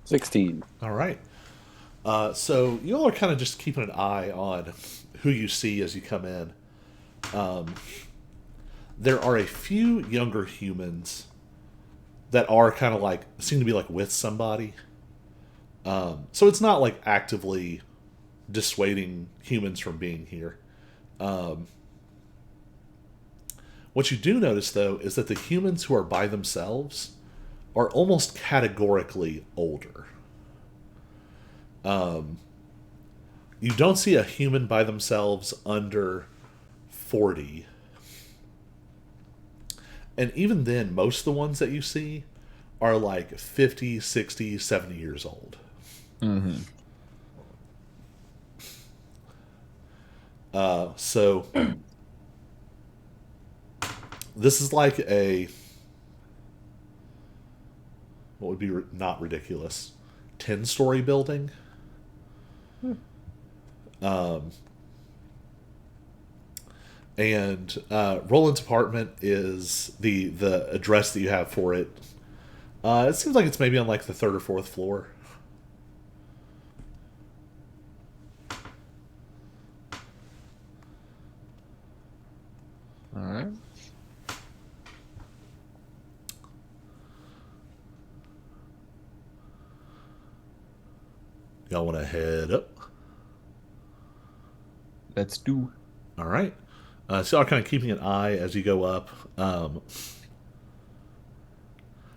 E: $16.
A: All right. So you all are kind of just keeping an eye on who you see as you come in. There are a few younger humans that are kind of like, seem to be like with somebody. So it's not like actively dissuading humans from being here. What you do notice, though, is that the humans who are by themselves are almost categorically older. You don't see a human by themselves under 40. And even then, most of the ones that you see are like 50, 60, 70 years old.
C: Mm-hmm.
A: So this is like what would be not ridiculous, 10-story building. And Roland's apartment is the address that you have for it. It seems like it's maybe on like the 3rd or 4th floor.
C: All right.
A: Y'all want to head up?
C: Let's do.
A: All right. So y'all are kind of keeping an eye as you go up.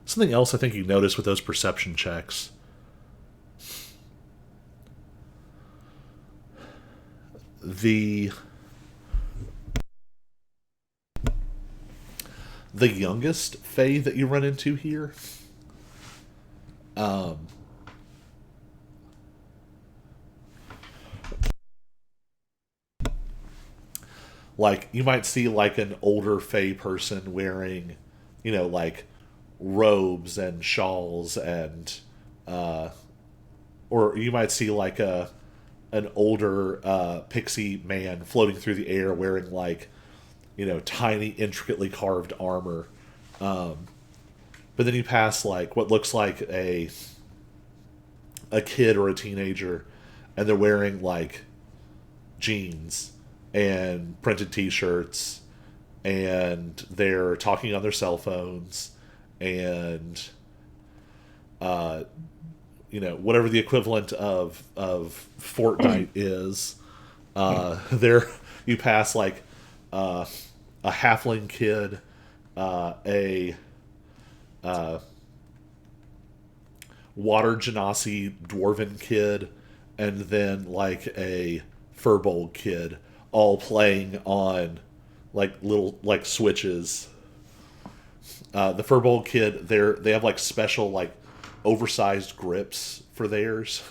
A: Something else I think you notice with those perception checks. The youngest fae that you run into here, like you might see like an older fae person wearing, like robes and shawls and or you might see like an older pixie man floating through the air wearing like, tiny, intricately carved armor. But then you pass like what looks like a kid or a teenager, and they're wearing like jeans and printed T-shirts, and they're talking on their cell phones, and whatever the equivalent of Fortnite is. There you pass like a halfling kid, a water genasi dwarven kid, and then like a furbolg kid, all playing on like little like switches. The furbolg kid, they have like special like oversized grips for theirs.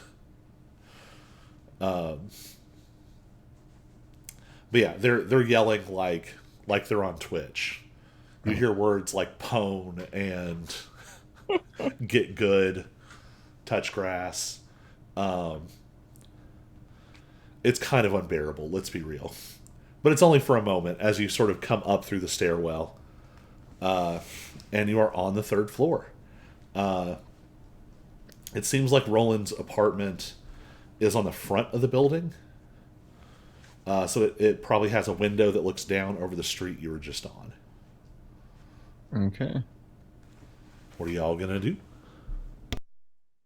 A: But yeah, they're yelling like they're on Twitch. You hear words like pwn and get good, touch grass. It's kind of unbearable, let's be real. But it's only for a moment as you sort of come up through the stairwell. And you are on the third floor. It seems like Roland's apartment is on the front of the building. So it probably has a window that looks down over the street you were just on.
C: Okay.
A: What are y'all gonna do?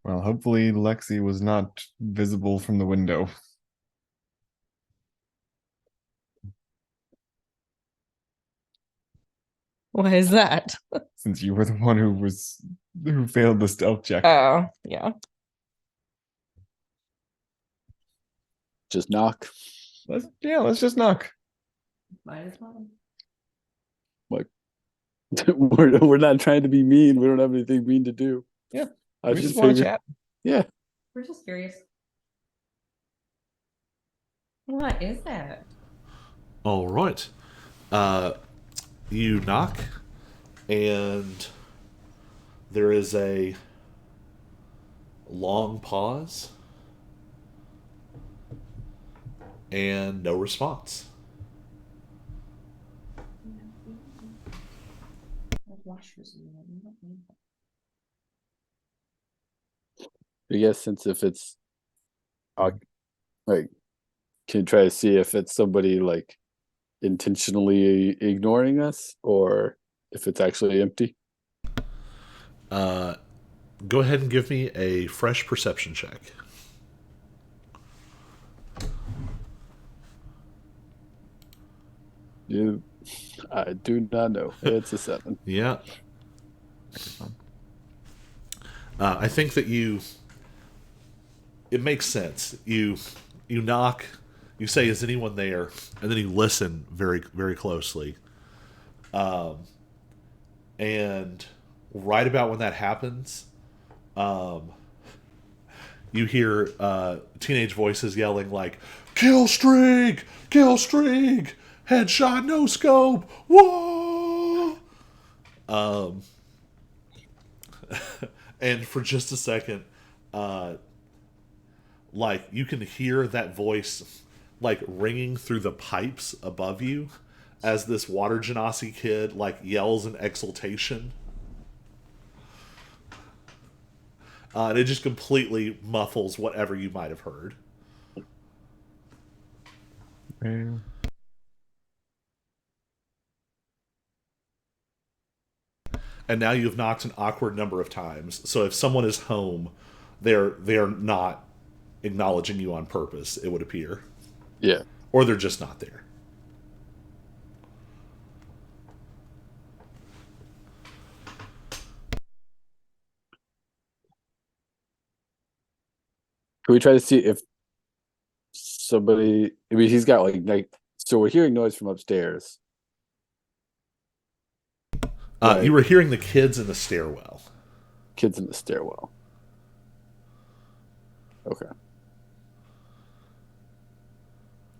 C: Well, hopefully Lexi was not visible from the window.
D: Why is that?
C: Since you were the one who failed the stealth check.
D: Oh, yeah.
E: Just knock.
C: Let's just knock.
B: Might as well.
E: We're not trying to be mean. We don't have anything mean to do.
C: Yeah.
E: I
C: We just want to
E: figured-
C: chat.
E: Yeah.
B: We're just curious.
D: What is that?
A: All right. You knock, and there is a long pause and no response.
E: I guess since if it's like, can you try to see if it's somebody like intentionally ignoring us or if it's actually empty?
A: Go ahead and give me a fresh perception check.
E: I do not know. It's a 7.
A: Yeah. I think that it makes sense. You knock, you say, "Is anyone there?" And then you listen very, very closely. And right about when that happens, you hear teenage voices yelling like, "Kill streak! Kill streak! Headshot, no scope! Whoa!" And for just a second, like you can hear that voice like ringing through the pipes above you as this water genasi kid like yells in exultation. And it just completely muffles whatever you might have heard.
C: Okay.
A: And now you've knocked an awkward number of times. So if someone is home, they're not acknowledging you on purpose, it would appear.
E: Yeah.
A: Or they're just not there.
E: Can we try to see if somebody? I mean, he's got like. So we're hearing noise from upstairs. Right.
A: You were hearing the kids in the stairwell.
E: Kids in the stairwell. Okay.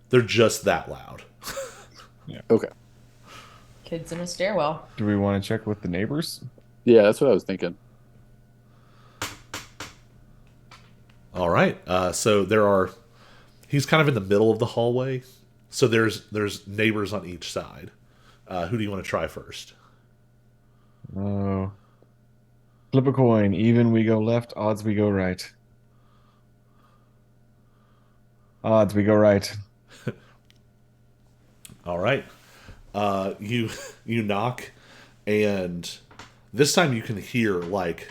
A: They're just that loud.
E: Okay.
B: Kids in a stairwell.
C: Do we want to check with the neighbors?
E: Yeah, that's what I was thinking.
A: All right. So he's kind of in the middle of the hallway. So there's neighbors on each side. Who do you want to try first?
C: Oh. Flip a coin. Even we go left, odds we go right. Odds we go right.
A: All right. You knock, and this time you can hear like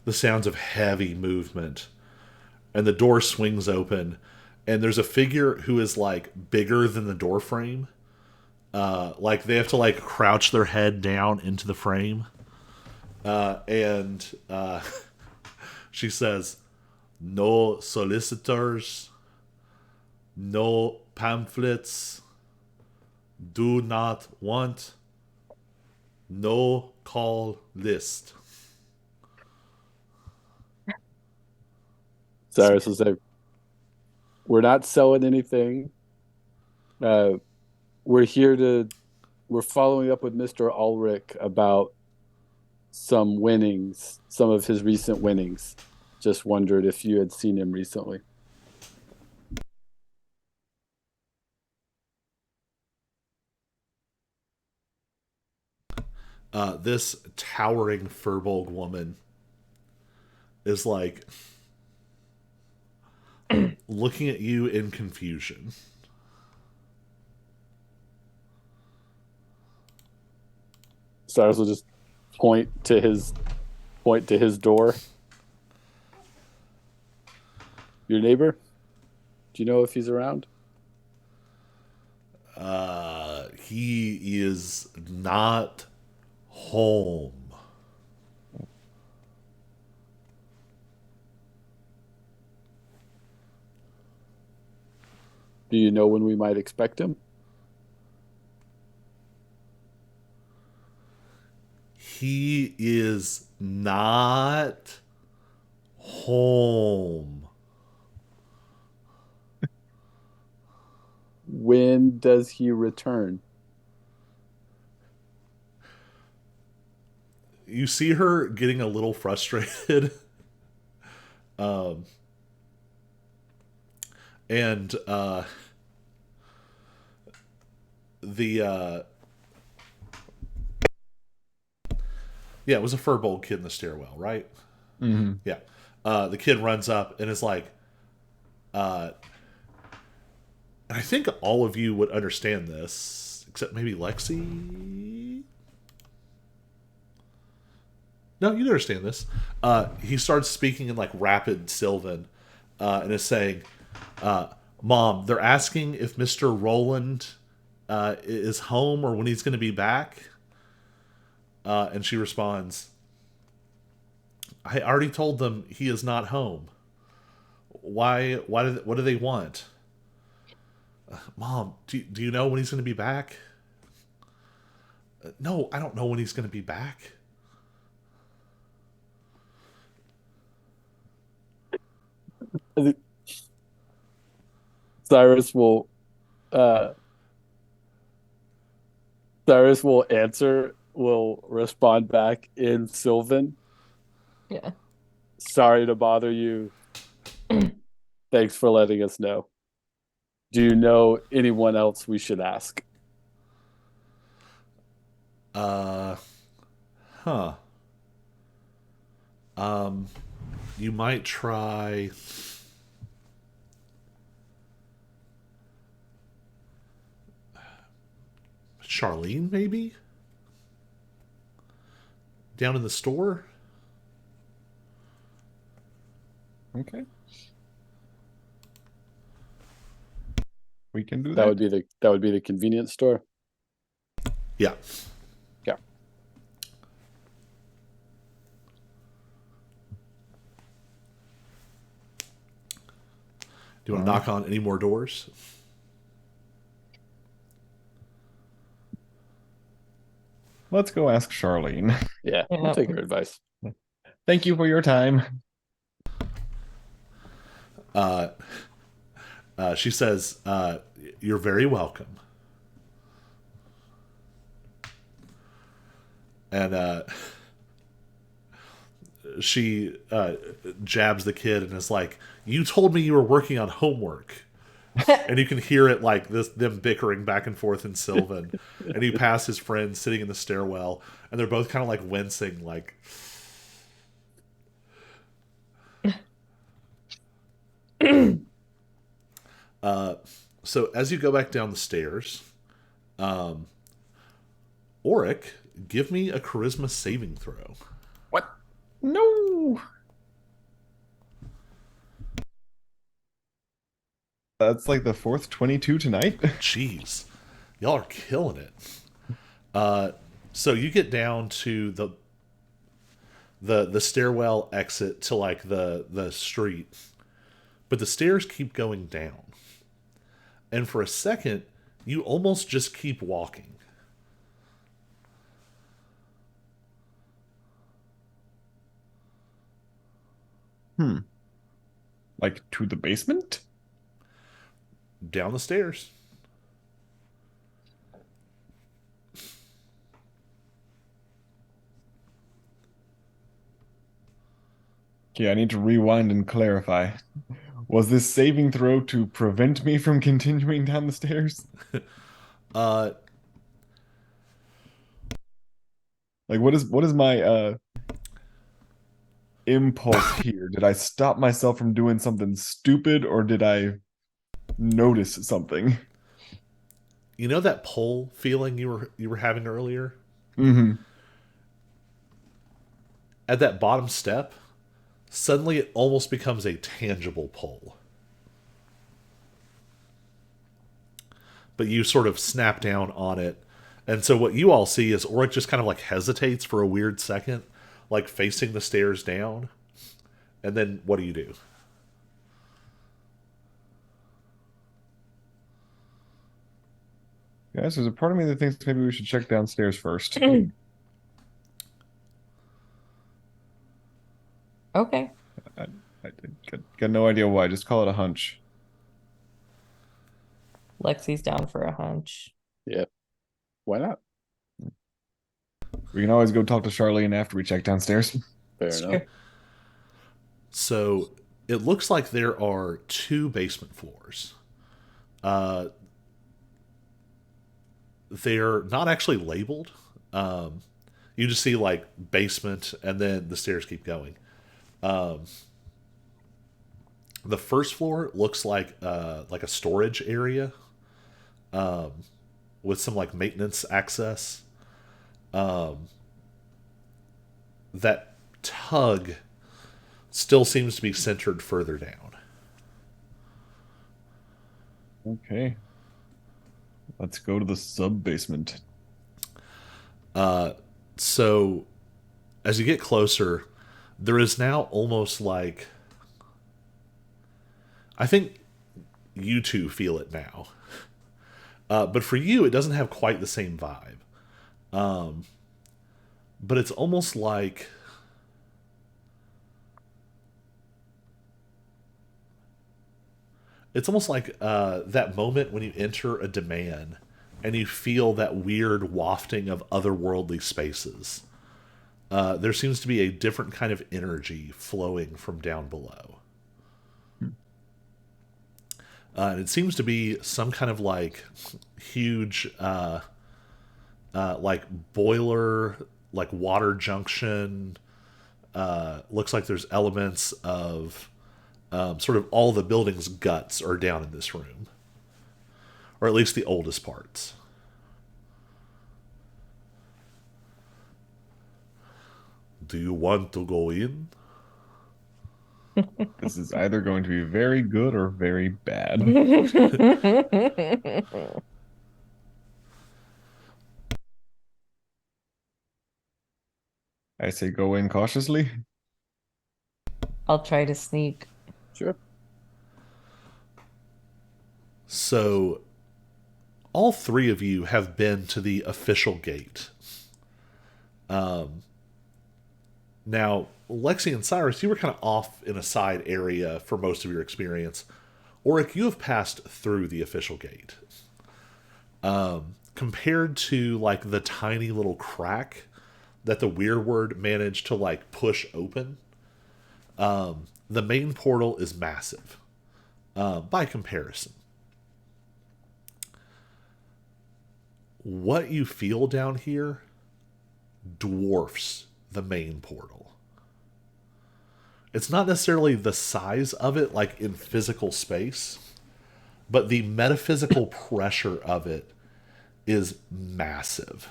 A: the sounds of heavy movement, and the door swings open, and there's a figure who is like bigger than the door frame. Like they have to like crouch their head down into the frame. And she says, "No solicitors, no pamphlets, do not want, no call list."
E: Cyrus will say, "We're not selling anything. We're following up with Mr. Ulrich about some winnings, some of his recent winnings. Just wondered if you had seen him recently."
A: This towering Furbolg woman is like looking at you in confusion.
E: Cyrus will just point to his door. "Your neighbor? Do you know if he's around?"
A: He is not home.
E: "Do you know when we might expect him?"
A: He is not home.
E: "When does he return?"
A: You see her getting a little frustrated. And the yeah, it was a Furbolg kid in the stairwell, right?
C: Mm-hmm.
A: Yeah. The kid runs up and is like, and I think all of you would understand this, except maybe Lexi. No, you understand this. He starts speaking in like rapid Sylvan, and is saying, "Mom, they're asking if Mr. Roland is home or when he's going to be back." And she responds, "I already told them he is not home. Why? What do they want?" "Mom, do you know when he's going to be back?" "No, I don't know when he's going to be back."
E: Cyrus will will respond back in Sylvan.
D: Yeah.
E: "Sorry to bother you. Thanks for letting us know. Do you know anyone else we should ask?"
A: Huh. You might try. Charlene, maybe? Down in the store?
C: Okay. We can do
E: That
C: that.
E: would be the convenience store.
A: Yeah.
E: Yeah.
A: Do you want to knock on any more doors?
C: Let's go ask Charlene.
E: Yeah,
D: Yeah.
E: we'll take her advice.
C: Thank you for your time.
A: She says, "You're very welcome." And she jabs the kid and is like, "You told me you were working on homework." And you can hear it like them bickering back and forth in Sylvan. And you pass his friend sitting in the stairwell, and they're both kind of like wincing, like. So as you go back down the stairs, Auric, give me a charisma saving throw.
C: What? No. 22. That's like the fourth 22 tonight.
A: Jeez, y'all are killing it. So you get down to the stairwell exit to like the street, but the stairs keep going down, and for a second you almost just keep walking.
C: Like to the basement?
A: Down the stairs.
C: Okay, I need to rewind and clarify. Was this saving throw to prevent me from continuing down the stairs?
A: Uh,
C: Like what is my impulse here? Did I stop myself from doing something stupid or did I notice something?
A: you know that pull feeling you were having earlier?
C: Mm-hmm.
A: At that bottom step, suddenly it almost becomes a tangible pull. But you sort of snap down on it. And so what you all see is Auric just kind of like hesitates for a weird second, like facing the stairs down. And then what do you do?
C: Guys, there's a part of me that thinks maybe we should check downstairs first.
D: Okay.
C: I got no idea why. Just call it a hunch.
D: Lexi's down for a hunch.
E: Yeah. Why not?
C: We can always go talk to Charlene after we check downstairs.
E: Fair enough.
A: So it looks like there are two basement floors. They're not actually labeled. You just see like basement, and then the stairs keep going. The first floor looks like a storage area, with some like maintenance access. That tug still seems to be centered further down.
C: Okay. Let's go to the sub basement.
A: So as you get closer, there is now almost like, I think you two feel it now. But for you, it doesn't have quite the same vibe. But it's almost like that moment when you enter a demand and you feel that weird wafting of otherworldly spaces. There seems to be a different kind of energy flowing from down below. And it seems to be some kind of like huge like boiler, like water junction. Looks like there's elements of sort of all the building's guts are down in this room, or at least the oldest parts. Do you want to go in?
C: This is either going to be very good or very bad. I say go in cautiously.
D: I'll try to sneak.
E: Sure.
A: So, all three of you have been to the official gate. Now, Lexi and Cyrus, you were kind of off in a side area for most of your experience. Auric, you have passed through the official gate. Compared to like the tiny little crack that the Weird Word managed to like push open, the main portal is massive by comparison. What you feel down here dwarfs the main portal. It's not necessarily the size of it, like in physical space, but the metaphysical pressure of it is massive.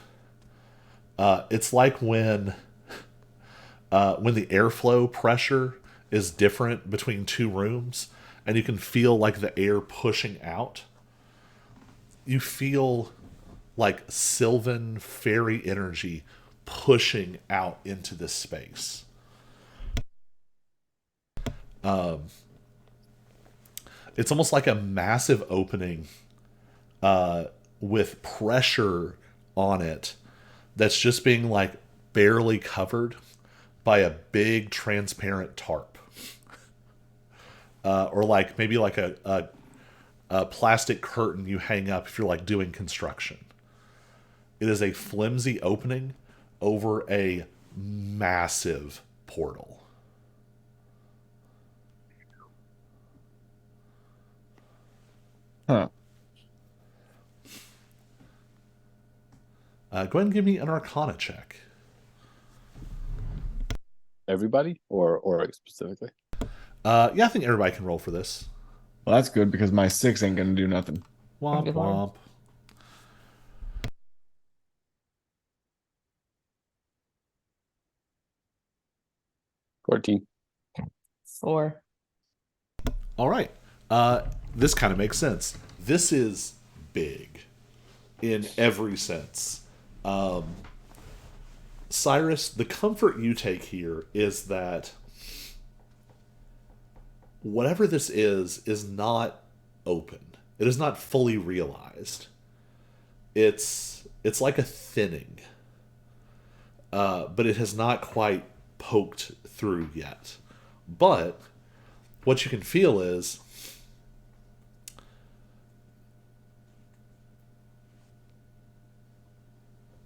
A: It's like when when the airflow pressure is different between two rooms, and you can feel like the air pushing out. You feel like Sylvan fairy energy pushing out into this space. It's almost like a massive opening with pressure on it that's just being like barely covered by a big transparent tarp. Or like maybe like a plastic curtain you hang up if you're like doing construction. It is a flimsy opening over a massive portal.
C: Huh.
A: Go ahead and give me an Arcana check.
E: Everybody or specifically?
A: Yeah, I think everybody can roll for this.
C: Well, that's good because my 6 ain't gonna do nothing.
A: Womp
D: Good lord.
A: womp.
E: $14.
D: 4.
A: All right. This kind of makes sense. This is big in every sense. Cyrus, the comfort you take here is that whatever this is not open. It is not fully realized. It's like a thinning, but it has not quite poked through yet. But what you can feel is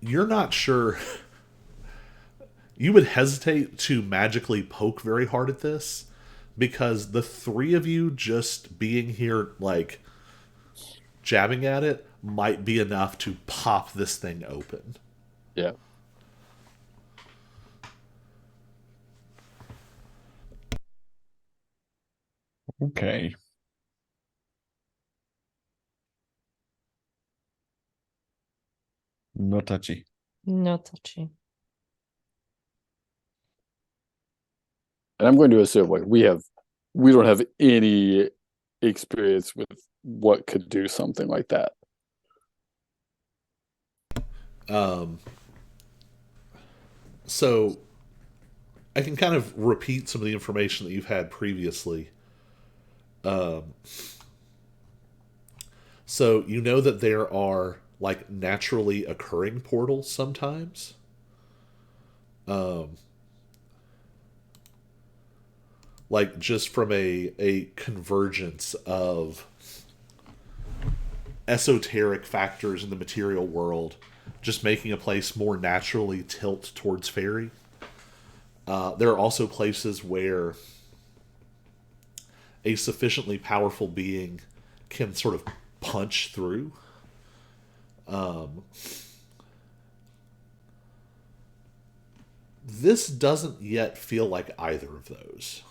A: you're not sure. You would hesitate to magically poke very hard at this because the three of you just being here, like, jabbing at it might be enough to pop this thing open.
E: Yeah.
C: Okay. No touchy.
D: No touchy.
E: And I'm going to assume like we don't have any experience with what could do something like that.
A: So I can kind of repeat some of the information that you've had previously. So you know that there are like naturally occurring portals sometimes. Like just from a convergence of esoteric factors in the material world, just making a place more naturally tilt towards fairy. There are also places where a sufficiently powerful being can sort of punch through. This doesn't yet feel like either of those.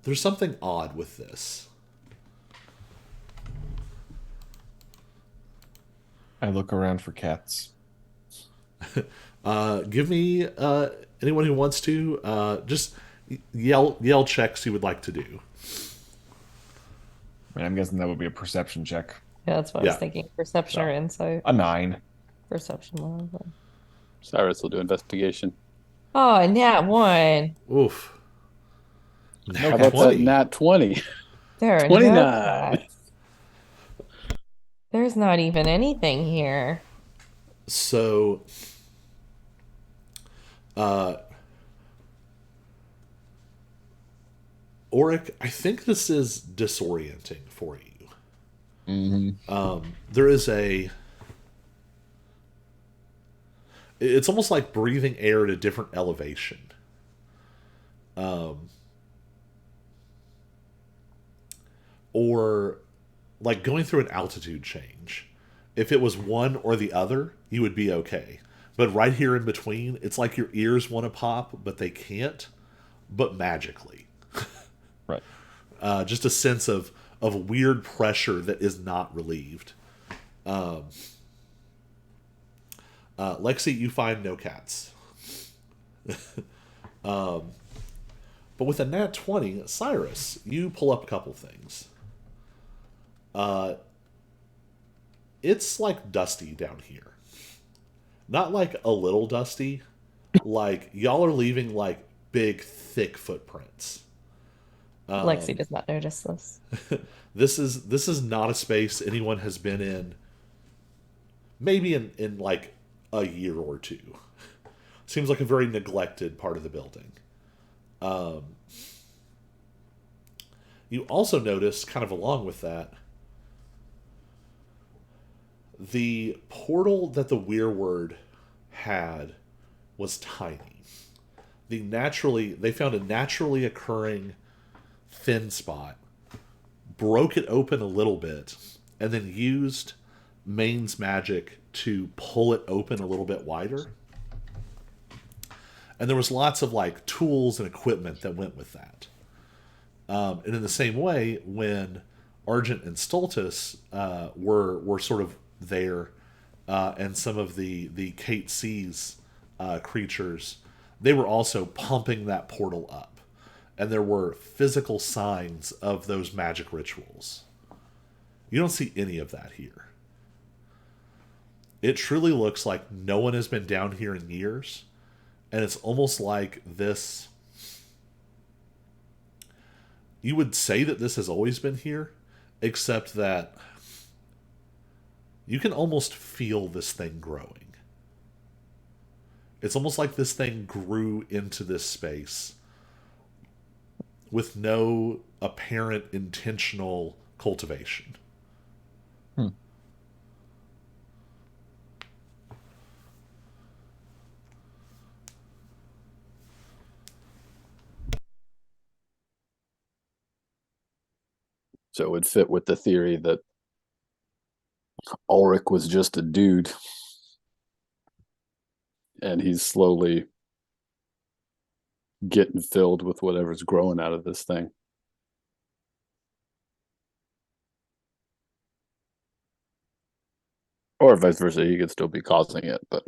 A: There's something odd with this.
C: I look around for cats.
A: Give me anyone who wants to just yell checks you would like to do.
C: I mean, I'm guessing that would be a perception check.
D: Yeah, that's what I was
A: Yeah.
D: thinking. Perception or insight.
C: A 9.
D: Perception. More.
E: Cyrus will do investigation.
D: Oh, nat 1.
A: Oof.
E: How about that nat 20?
D: There are
E: 29.
D: no cats. There's not even anything here.
A: So, Auric, I think this is disorienting for you. There is it's almost like breathing air at a different elevation. Or like going through an altitude change. If it was one or the other, you would be okay. But right here in between, it's like your ears want to pop, but they can't, but magically.
C: Right.
A: Just a sense of weird pressure that is not relieved. Um, Lexi, you find no cats. But with a nat 20, Cyrus, you pull up a couple things. It's like dusty down here. Not like a little dusty, like y'all are leaving like big, thick footprints.
D: Lexi does not notice this.
A: This is not a space anyone has been in maybe in like a year or two. Seems like a very neglected part of the building. You also notice, kind of along with that, the portal that the Weirwood had was tiny. They found a naturally occurring thin spot, broke it open a little bit, and then used Maine's magic to pull it open a little bit wider. And there was lots of like tools and equipment that went with that. And in the same way, when Argent and Stultus were sort of there, and some of the Kate Seas creatures, they were also pumping that portal up. And there were physical signs of those magic rituals. You don't see any of that here. It truly looks like no one has been down here in years. And it's almost like this... You would say that this has always been here, except that you can almost feel this thing growing. It's almost like this thing grew into this space with no apparent intentional cultivation.
E: So it would fit with the theory that Ulrich was just a dude, and he's slowly getting filled with whatever's growing out of this thing. Or vice versa, he could still be causing it, but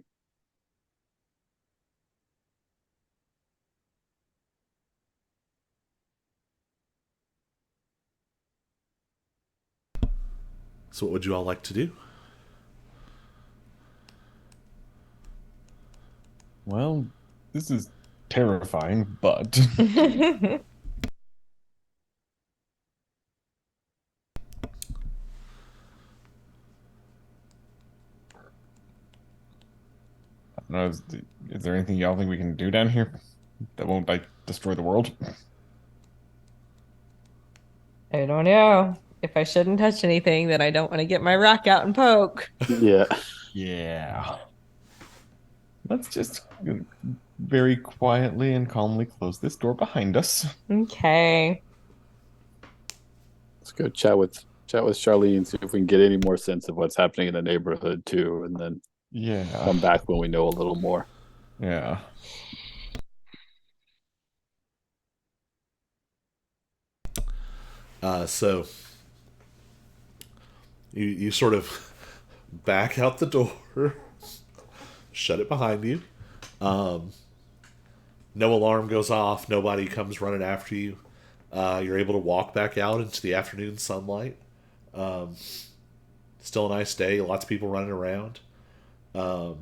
A: So what would you all like to do?
C: Well, this is terrifying, but I don't know. Is there anything y'all think we can do down here that won't like destroy the world?
D: I don't know. If I shouldn't touch anything, then I don't want to get my rock out and poke.
E: yeah.
C: Yeah. Let's just very quietly and calmly close this door behind us.
D: Okay.
E: Let's go chat with Charlene, see if we can get any more sense of what's happening in the neighborhood too, and then
C: Yeah.
E: come back when we know a little more.
C: Yeah.
A: So you sort of back out the door, shut it behind you. No alarm goes off. Nobody comes running after you. You're able to walk back out into the afternoon sunlight. Still a nice day. Lots of people running around. Now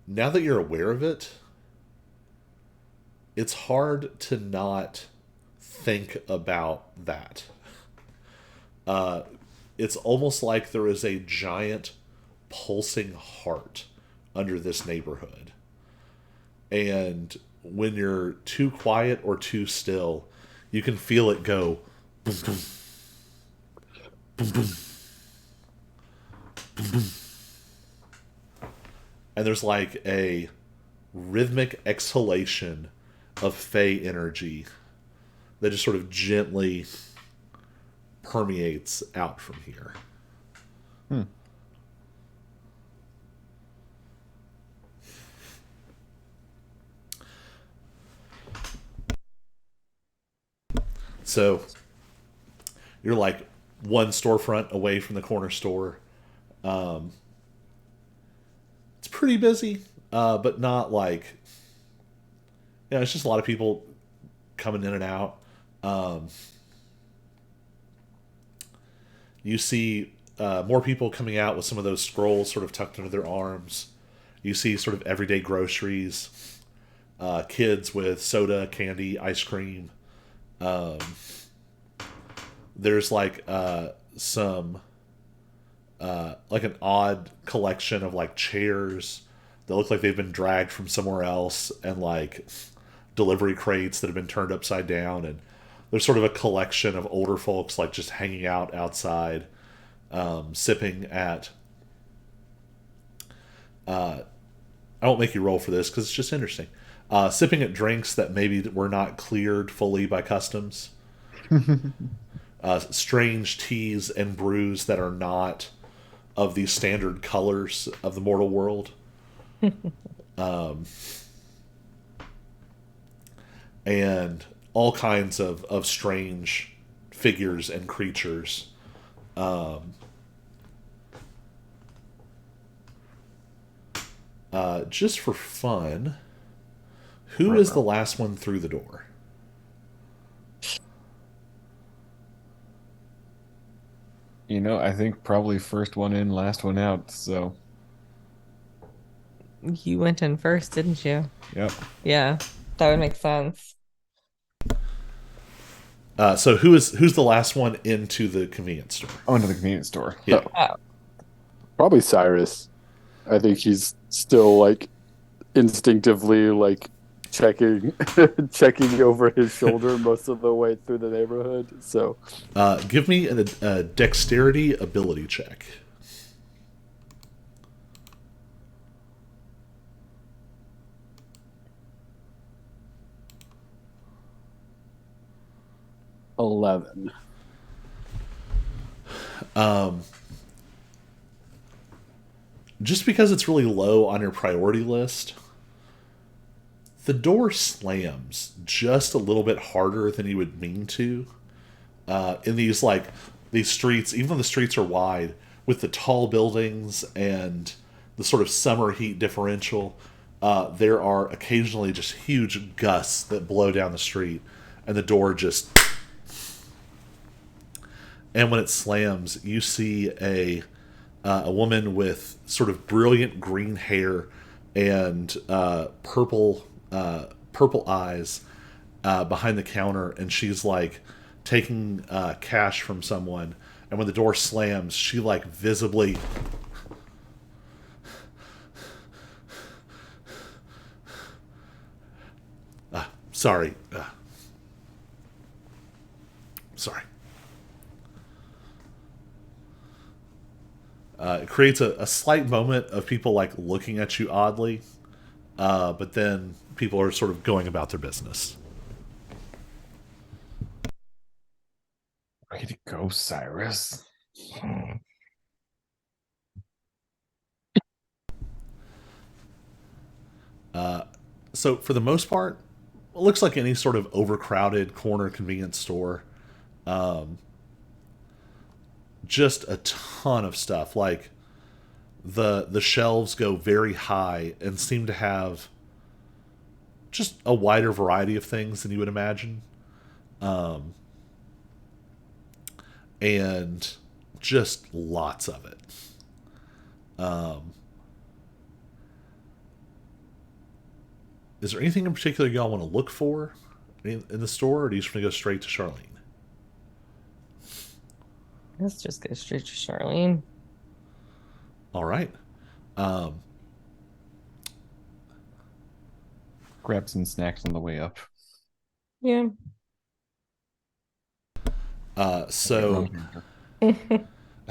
A: that you're aware of it, it's hard to not think about that. It's almost like there is a giant pulsing heart under this neighborhood. And when you're too quiet or too still, you can feel it go boom, boom, boom, boom, boom, boom. And there's like a rhythmic exhalation of Fey energy that just sort of gently permeates out from here. So you're like, one storefront away from the corner store. It's pretty busy, but not like, it's just a lot of people coming in and out. You see more people coming out with some of those scrolls sort of tucked under their arms. You see sort of everyday groceries, kids with soda, candy, ice cream. There's like some like an odd collection of like chairs that look like they've been dragged from somewhere else, and like delivery crates that have been turned upside down, and there's sort of a collection of older folks like just hanging out outside, sipping at I won't make you roll for this because it's just interesting. Sipping at drinks that maybe were not cleared fully by customs. Strange teas and brews that are not of the standard colors of the mortal world. And all kinds of strange figures and creatures. Just for fun, who is the last one through the door?
C: I think probably first one in, last one out. So,
D: You went in first, didn't you?
C: yep.
D: Yeah, that would make sense.
A: So who's the last one into the convenience store?
C: I went to the convenience store.
A: Yeah.
D: Oh,
E: Probably Cyrus. I think he's still like instinctively like checking checking over his shoulder most of the way through the neighborhood. So
A: Give me a dexterity ability check.
E: $11.
A: Just because it's really low on your priority list, the door slams just a little bit harder than you would mean to. In these streets, even though the streets are wide, with the tall buildings and the sort of summer heat differential, there are occasionally just huge gusts that blow down the street, and the door just. And when it slams, you see a woman with sort of brilliant green hair and purple eyes behind the counter, and she's like taking cash from someone. And when the door slams, she like visibly sorry. Sorry. It creates a slight moment of people like looking at you oddly, but then people are sort of going about their business.
C: Way to go, Cyrus.
A: So for the most part, it looks like any sort of overcrowded corner convenience store. Just a ton of stuff. Like the shelves go very high and seem to have just a wider variety of things than you would imagine. And just lots of it. Is there anything in particular y'all want to look for in the store, or do you just want to go straight to Charlene?
D: let's just go straight to Charlene.
A: All right.
C: Grab some snacks on the way up.
D: Yeah.
A: So I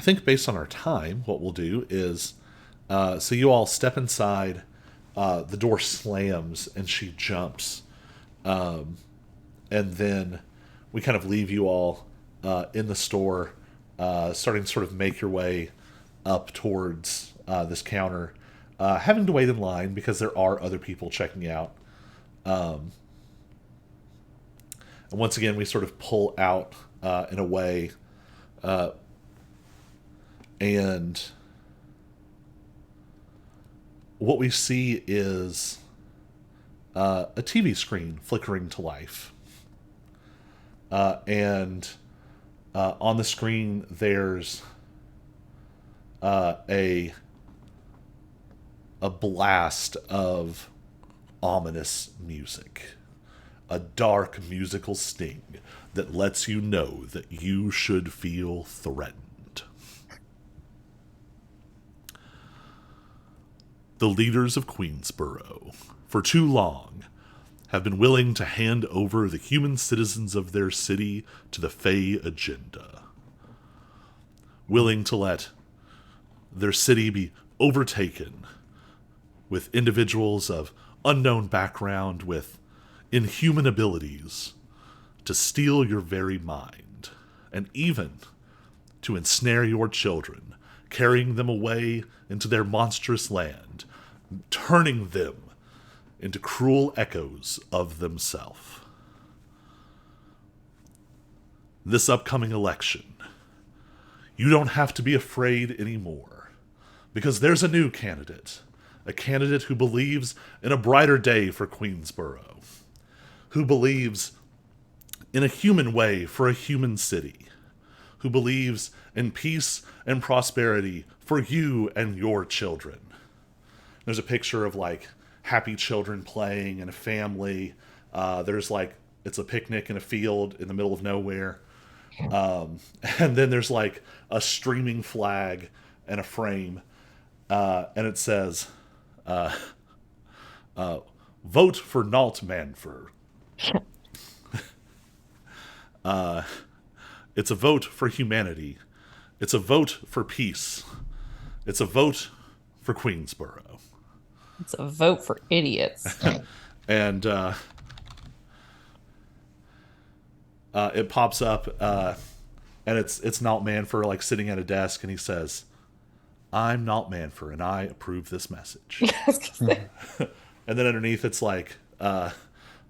A: think based on our time, what we'll do is, so you all step inside, the door slams and she jumps, and then we kind of leave you all in the store, starting to sort of make your way up towards this counter, having to wait in line because there are other people checking out. And once again, we sort of pull out and away And what we see is a TV screen flickering to life. And on the screen, there's a blast of ominous music. A dark musical sting that lets you know that you should feel threatened. The leaders of Queensboro, for too long, have been willing to hand over the human citizens of their city to the Fey agenda. Willing to let their city be overtaken with individuals of unknown background with inhuman abilities to steal your very mind, and even to ensnare your children, carrying them away into their monstrous land, turning them into cruel echoes of themselves. This upcoming election, you don't have to be afraid anymore, because there's a new candidate, a candidate who believes in a brighter day for Queensboro, who believes in a human way for a human city, who believes in peace and prosperity for you and your children. There's a picture of like happy children playing in a family. There's like, it's a picnic in a field in the middle of nowhere. And then there's like a streaming flag and a frame. And it says, vote for Nalt Manford. It's a vote for humanity. It's a vote for peace. It's a vote for Queensboro.
D: It's a vote for idiots.
A: And it pops up, and it's Nalt Manford like sitting at a desk, and he says, "I'm Nalt Manford, and I approve this message." And then underneath it's like,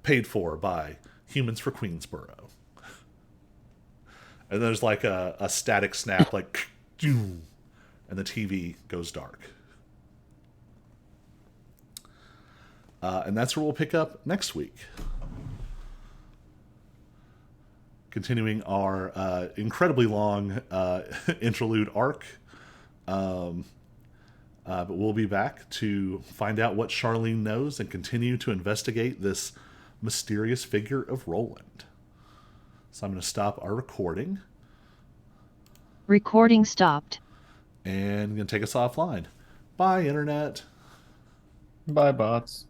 A: paid for by Humans for Queensboro. And there's like a static snap, like, and the TV goes dark. And that's where we'll pick up next week. Continuing our incredibly long interlude arc. But we'll be back to find out what Charlene knows and continue to investigate this mysterious figure of Roland. So I'm going to stop our recording.
F: Recording stopped.
A: And I'm going to take us offline. Bye, Internet.
C: Bye, bots.